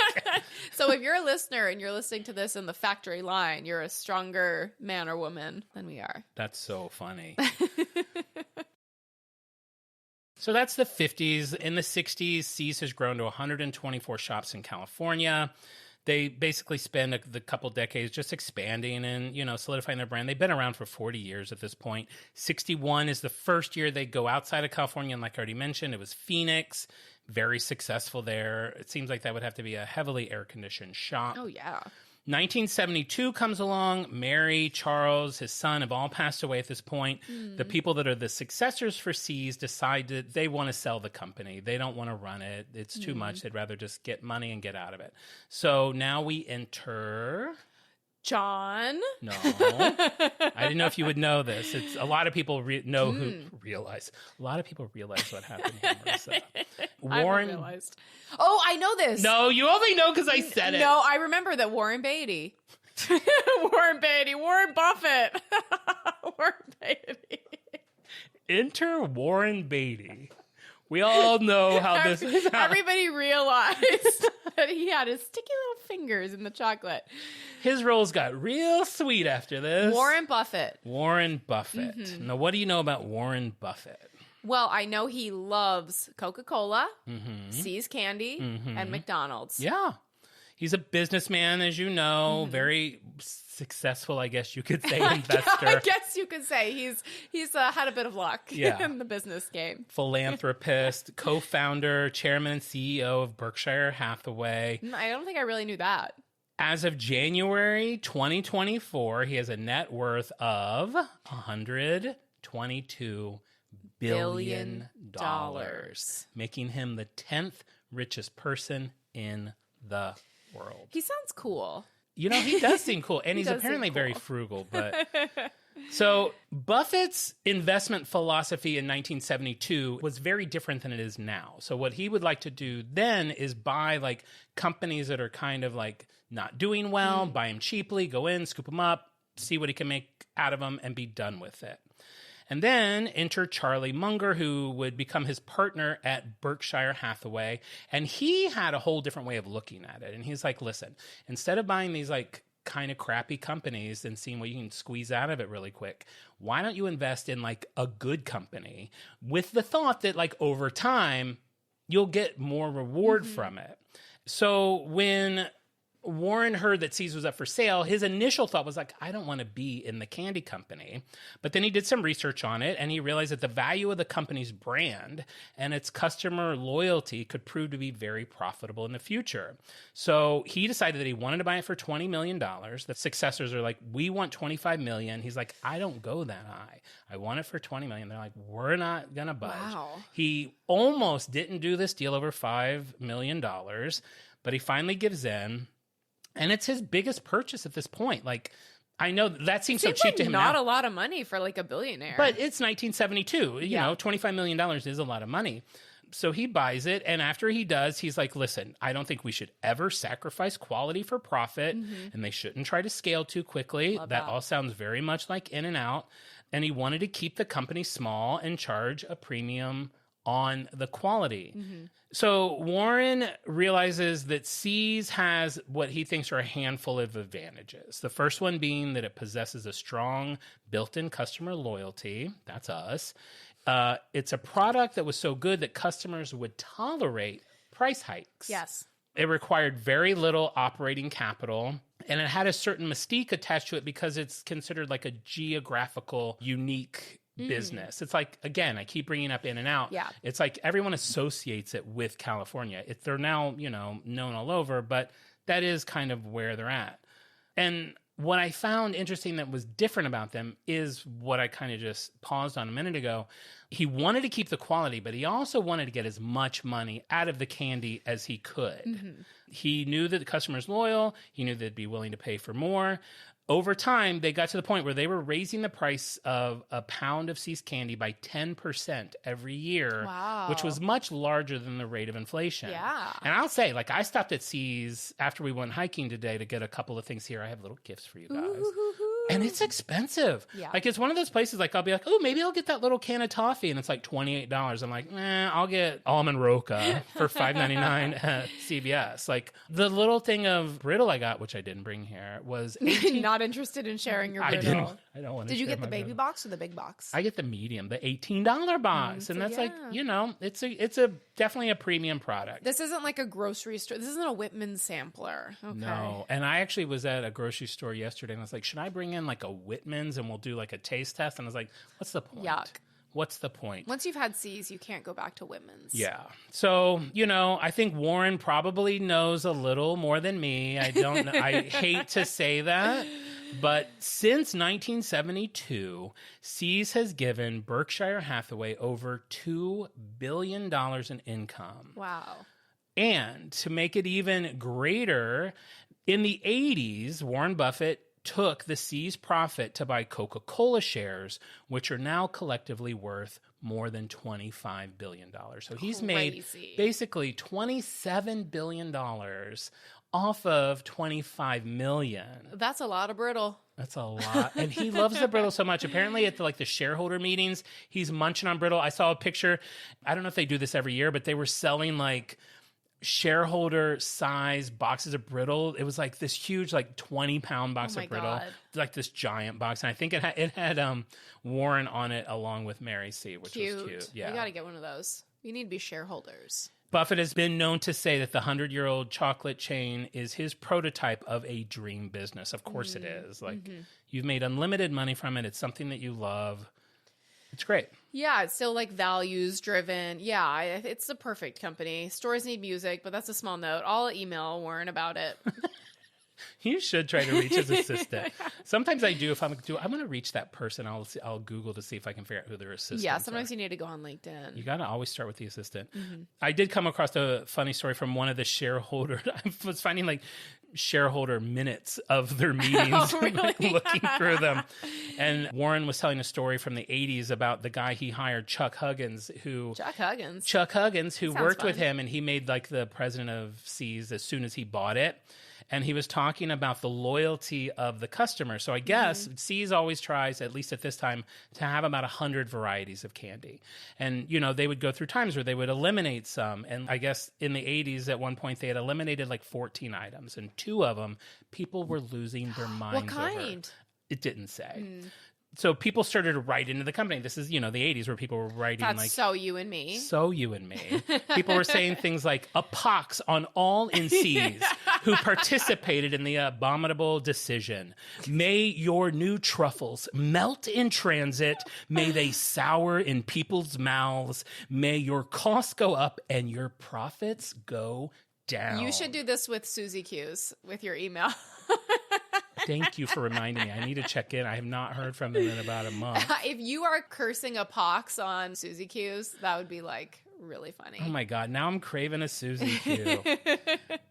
So if you're a listener and you're listening to this in the factory line, you're a stronger man or woman than we are. That's so funny. So that's the 50s. In the 60s, C's has grown to 124 shops in California. They basically spend the couple decades just expanding and, solidifying their brand. They've been around for 40 years at this point. 61 is the first year they go outside of California. And like I already mentioned, it was Phoenix. Very successful there. It seems like that would have to be a heavily air-conditioned shop. Oh, yeah. 1972 comes along. Mary, Charles, his son have all passed away at this point. The people that are the successors for C's decide that they want to sell the company. They don't want to run it. It's too much. They'd rather just get money and get out of it. So now we enter... John? No. I didn't know if you would know this. It's a lot of people realize. A lot of people realize what happened here, Marissa. I realized. Oh, I know this. No, you only know because I said it. No, I remember that Warren Beatty. Warren Beatty. Warren Buffett. Warren Beatty. Enter Warren Beatty. We all know how this is. Everybody realized that he had his sticky little fingers in the chocolate. His roles got real sweet after this. Warren Buffett. Warren Buffett. Now, what do you know about Warren Buffett? Well, I know he loves Coca-Cola, See's Candy, and McDonald's. Yeah. He's a businessman, as you know, very successful, I guess you could say, investor. I guess you could say he's had a bit of luck Yeah. in the business game. Philanthropist, co-founder, chairman, and CEO of Berkshire Hathaway. I don't think I really knew that. As of January 2024, he has a net worth of $122 billion, making him the 10th richest person in the world. He sounds cool. You know, he does seem cool, and he's does apparently seem very cool. frugal. But so Buffett's investment philosophy in 1972 was very different than it is now. So what he would like to do then is buy like companies that are kind of like not doing well, buy them cheaply, go in, scoop them up, see what he can make out of them, and be done with it. And then enter Charlie Munger, who would become his partner at Berkshire Hathaway. And he had a whole different way of looking at it. And he's like, listen, instead of buying these like kind of crappy companies and seeing what you can squeeze out of it really quick, why don't you invest in like a good company with the thought that like over time, you'll get more reward from it. So when Warren heard that See's was up for sale, his initial thought was like, I don't want to be in the candy company. But then he did some research on it and he realized that the value of the company's brand and its customer loyalty could prove to be very profitable in the future. So he decided that he wanted to buy it for $20 million. The successors are like, we want $25 million. He's like, I don't go that high. I want it for $20 million. They're like, we're not going to budge. Wow. He almost didn't do this deal over $5 million, but he finally gives in. And it's his biggest purchase at this point. Like, I know that seems so cheap like to him not now. a lot of money for like a billionaire. But it's 1972. You Yeah. know, $25 million is a lot of money. So he buys it. And after he does, he's like, listen, I don't think we should ever sacrifice quality for profit. And they shouldn't try to scale too quickly. That all sounds very much like In-N-Out. And he wanted to keep the company small and charge a premium on the quality. So Warren realizes that See's has what he thinks are a handful of advantages. The first one being that it possesses a strong built-in customer loyalty. That's us. It's a product that was so good that customers would tolerate price hikes. yes. It required very little operating capital, and it had a certain mystique attached to it because it's considered like a geographical, unique business. It's like, again, I keep bringing up In-N-Out. Yeah. It's like everyone associates it with California. They're now, you know, known all over, but that is kind of where they're at. And what I found interesting that was different about them is what I kind of just paused on a minute ago. He wanted to keep the quality, but he also wanted to get as much money out of the candy as he could. He knew that the customer's loyal. He knew they'd be willing to pay for more. Over time, they got to the point where they were raising the price of a pound of See's candy by 10% every year, which was much larger than the rate of inflation. Yeah. And I'll say, like, I stopped at See's after we went hiking today to get a couple of things here. I have little gifts for you guys. And it's expensive. Yeah. Like, it's one of those places, like, I'll be like, oh, maybe I'll get that little can of toffee. And it's like $28. I'm like, I'll get almond roca for $5.99 at CVS. Like, the little thing of brittle I got, which I didn't bring here, was 18. Not interested in sharing your I brittle. don't want to. Did you get the baby box or the big box? I get the medium, the $18 box, and that's like, you know, it's a definitely a premium product. This isn't like a grocery store. This isn't a Whitman sampler. Okay. No, and I actually was at a grocery store yesterday, and I was like, should I bring in like a Whitman's and we'll do like a taste test? And I was like, what's the point? Yuck. What's the point? Once you've had See's, you can't go back to Whitman's. Yeah. So, you know, I think Warren probably knows a little more than me. I don't know. I hate to say that. But since 1972, See's has given Berkshire Hathaway over $2 billion in income. Wow. And to make it even greater, in the 80s, Warren Buffett took the See's profit to buy Coca-Cola shares, which are now collectively worth more than $25 billion. So he's made Crazy. basically $27 billion off of $25 million. That's a lot of brittle. That's a lot. And he loves the brittle so much. Apparently at the shareholder meetings, he's munching on brittle. I saw a picture. I don't know if they do this every year, but they were selling like shareholder size boxes of brittle. It was like this huge 20-pound box of brittle. God. Like this giant box. And I think it had Warren on it along with Mary C, which was cute. Yeah. You got to get one of those. You need to be shareholders. Buffett has been known to say that the 100-year-old chocolate chain is his prototype of a dream business. Of course it is. You've made unlimited money from it. It's something that you love. It's great. Yeah, it's still values driven. Yeah, it's the perfect company. Stores need music, but that's a small note. I'll email Warren about it. You should try to reach his assistant. Sometimes I do. If I'm going to reach that person, I'll Google to see if I can figure out who their assistant is. Yeah, sometimes you need to go on LinkedIn. You got to always start with the assistant. I did come across a funny story from one of the shareholders. I was finding shareholder minutes of their meetings, really? looking through them. And Warren was telling a story from the 80s about the guy he hired, Chuck Huggins, who worked with him, and he made the president of See's as soon as he bought it. And he was talking about the loyalty of the customer. So I guess See's always tries, at least at this time, to have about 100 varieties of candy. And, they would go through times where they would eliminate some. And I guess in the 80s, at one point, they had eliminated 14 items. And 2 of them, people were losing their minds What kind? over. It didn't say. So people started to write into the company. This is, the 80s where people were writing That's so you and me. So you and me. People were saying things like, a pox on all NCs who participated in the abominable decision. May your new truffles melt in transit. May they sour in people's mouths. May your costs go up and your profits go down. You should do this with Susie Q's with your email. Thank you for reminding me. I need to check in. I have not heard from them in about a month. If you are cursing a pox on Susie Q's, that would be really funny. Oh my God. Now I'm craving a Susie Q.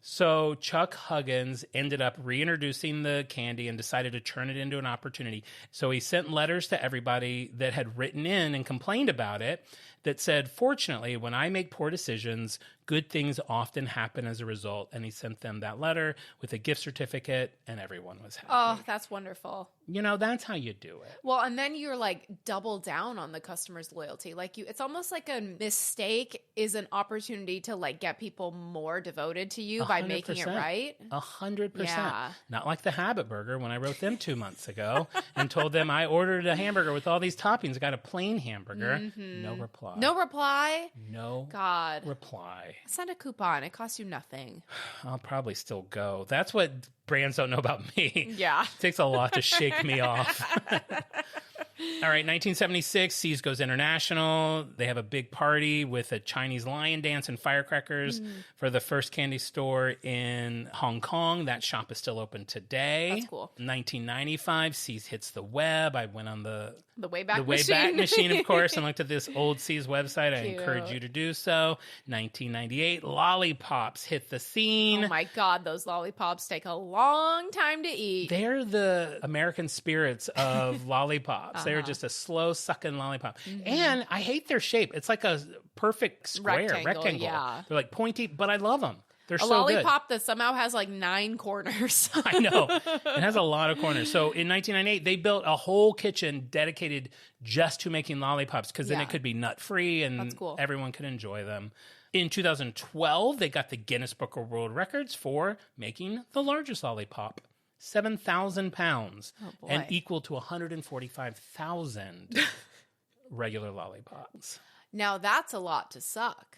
So Chuck Huggins ended up reintroducing the candy and decided to turn it into an opportunity. So he sent letters to everybody that had written in and complained about it that said, fortunately, when I make poor decisions, good things often happen as a result. And he sent them that letter with a gift certificate, and everyone was happy. Oh, that's wonderful. That's how you do it. Well, and then you're double down on the customer's loyalty. It's almost like a mistake is an opportunity to get people more devoted to you by making it right. 100%. Yeah. Not like the Habit Burger when I wrote them 2 months ago and told them I ordered a hamburger with all these toppings. I got a plain hamburger. No reply. No reply? No God. reply. Send a coupon. It costs you nothing. I'll probably still go. That's what brands don't know about me. Yeah. It takes a lot to shake me off. All right, 1976, See's goes international. They have a big party with a Chinese lion dance and firecrackers for the first candy store in Hong Kong. That shop is still open today. That's cool. 1995, See's hits the web. I went on the Wayback Machine, of course, and looked at this old See's website. I Cute. encourage you to do so. 1998, lollipops hit the scene. Oh my God, those lollipops take a long time to eat. They're the American spirits of lollipops. They're just a slow sucking lollipop. And I hate their shape. It's like a perfect square, rectangle. Yeah. They're pointy, but I love them. They're A so lollipop that somehow has 9 corners. good. I know. It has a lot of corners. So in 1998, they built a whole kitchen dedicated just to making lollipops because then Yeah. it could be nut-free and That's cool. everyone could enjoy them. In 2012, they got the Guinness Book of World Records for making the largest lollipop. 7,000 pounds boy. and equal to 145,000 regular lollipops. Now that's a lot to suck.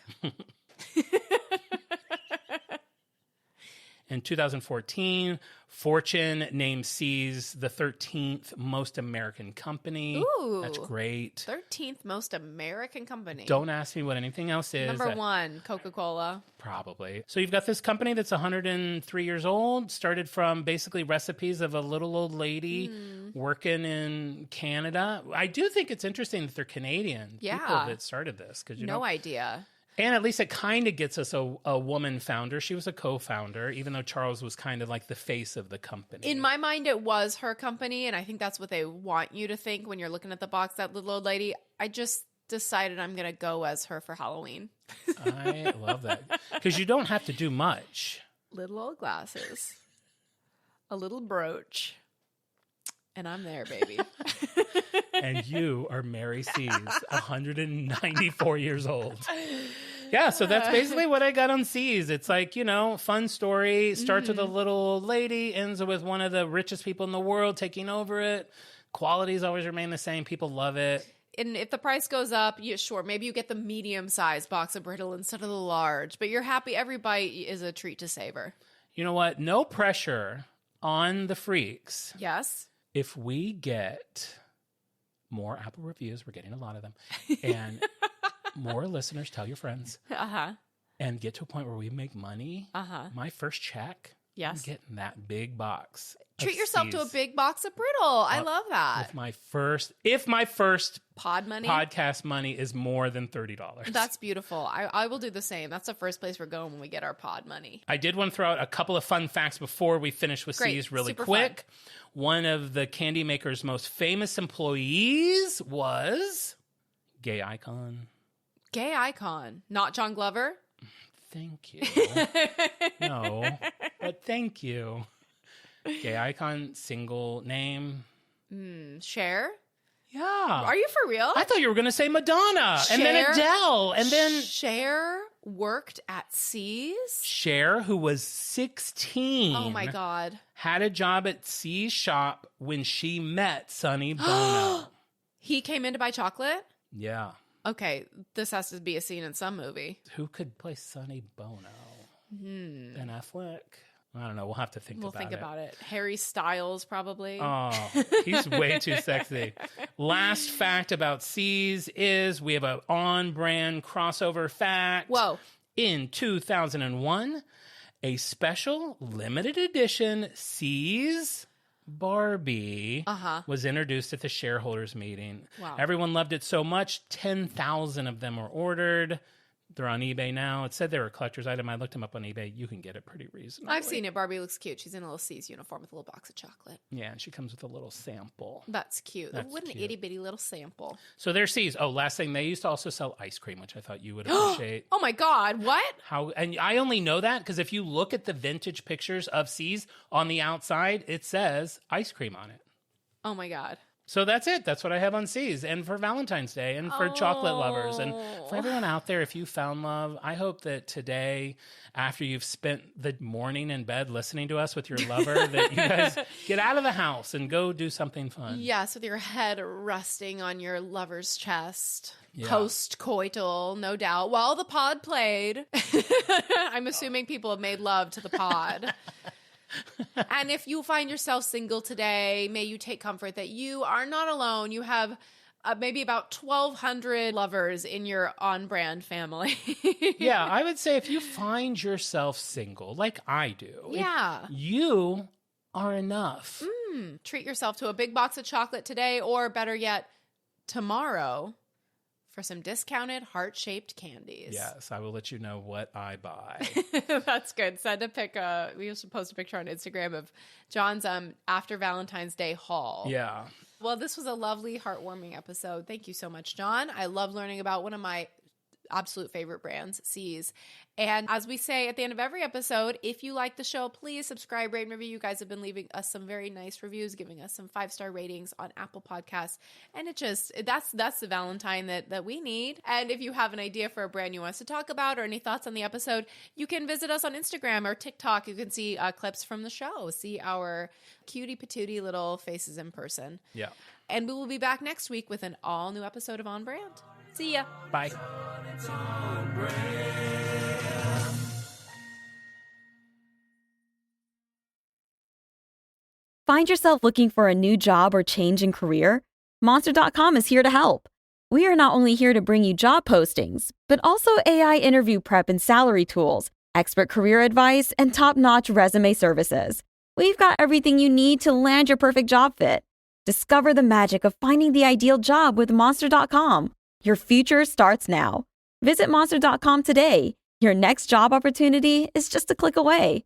In 2014, Fortune named See's the 13th most American company. Ooh. That's great. 13th most American company. Don't ask me what anything else is. Number 1, Coca-Cola. Probably. So you've got this company that's 103 years old, started from basically recipes of a little old lady working in Canada. I do think it's interesting that they're Canadian people Yeah. that started this. Cause, No idea. And at least it kind of gets us a woman founder. She was a co-founder, even though Charles was kind of like the face of the company. In my mind, it was her company, and I think that's what they want you to think when you're looking at the box, that little old lady. I just decided I'm going to go as her for Halloween. I love that. Because you don't have to do much. little old glasses, a little brooch, and I'm there, baby. And you are Mary C's, 194 years old. Yeah, so that's basically what I got on C's. It's like, fun story. Starts with a little old lady, ends with one of the richest people in the world taking over it. Qualities always remain the same. People love it. And if the price goes up, sure, maybe you get the medium-sized box of brittle instead of the large. But you're happy every bite is a treat to savor. You know what? No pressure on the freaks. Yes. If we get more Apple reviews, we're getting a lot of them, and more listeners, tell your friends, and get to a point where we make money, my first check, I'm getting that big box. Treat yourself to a big box of brittle. I love that. If my first podcast money is more than $30. That's beautiful. I will do the same. That's the first place we're going when we get our pod money. I did want to throw out a couple of fun facts before we finish with C's really quick. Fun. One of the candy maker's most famous employees was gay icon. Gay icon, not John Glover. Thank you. No, but thank you. Gay icon, single name. Cher? Yeah. Are you for real? I thought you were going to say Madonna, Cher, and then Adele, and then... Cher worked at C's? Cher, who was 16. Oh my God. Had a job at C's shop when she met Sonny Bono. He came in to buy chocolate? Yeah. Okay, this has to be a scene in some movie. Who could play Sonny Bono? Ben Affleck? I don't know. We'll have to think about it. We'll think about it. Harry Styles, probably. Oh, he's way too sexy. Last fact about C's is we have an on-brand crossover fact. Whoa. In 2001, a special limited edition C's Barbie was introduced at the shareholders meeting. Wow. Everyone loved it so much, 10,000 of them were ordered. They're on eBay now. It said they were a collector's item. I looked them up on eBay. You can get it pretty reasonably. I've seen it. Barbie looks cute. She's in a little C's uniform with a little box of chocolate. Yeah, and she comes with a little sample. That's cute. What an itty bitty little sample. So there's C's. Oh, last thing, they used to also sell ice cream, which I thought you would appreciate. Oh my God, what? And I only know that because if you look at the vintage pictures of C's on the outside, it says ice cream on it. Oh my God. So that's it. That's what I have on C's. And for Valentine's Day and for chocolate lovers. And for everyone out there, if you found love, I hope that today, after you've spent the morning in bed listening to us with your lover, that you guys get out of the house and go do something fun. Yes, with your head resting on your lover's chest. Yeah. Post-coital, no doubt. While the pod played. I'm assuming people have made love to the pod. And if you find yourself single today, may you take comfort that you are not alone. You have maybe about 1,200 lovers in your on-brand family. Yeah, I would say if you find yourself single, like I do, yeah, you are enough. Treat yourself to a big box of chocolate today, or better yet, tomorrow, for some discounted heart-shaped candies. Yes, I will let you know what I buy. That's good. Send a pic. We used to post a picture on Instagram of John's after Valentine's Day haul. Yeah. Well, this was a lovely, heartwarming episode. Thank you so much, John. I love learning about one of my absolute favorite brands, C's. And as we say at the end of every episode, if you like the show, please subscribe, rate, and review. You guys have been leaving us some very nice reviews, giving us some 5-star ratings on Apple Podcasts. And it just, that's the Valentine that we need. And if you have an idea for a brand you want us to talk about or any thoughts on the episode, you can visit us on Instagram or TikTok. You can see clips from the show, see our cutie patootie little faces in person. Yeah. And we will be back next week with an all new episode of On Brand. See ya. Bye. Find yourself looking for a new job or change in career? Monster.com is here to help. We are not only here to bring you job postings, but also AI interview prep and salary tools, expert career advice, and top-notch resume services. We've got everything you need to land your perfect job fit. Discover the magic of finding the ideal job with Monster.com. Your future starts now. Visit Monster.com today. Your next job opportunity is just a click away.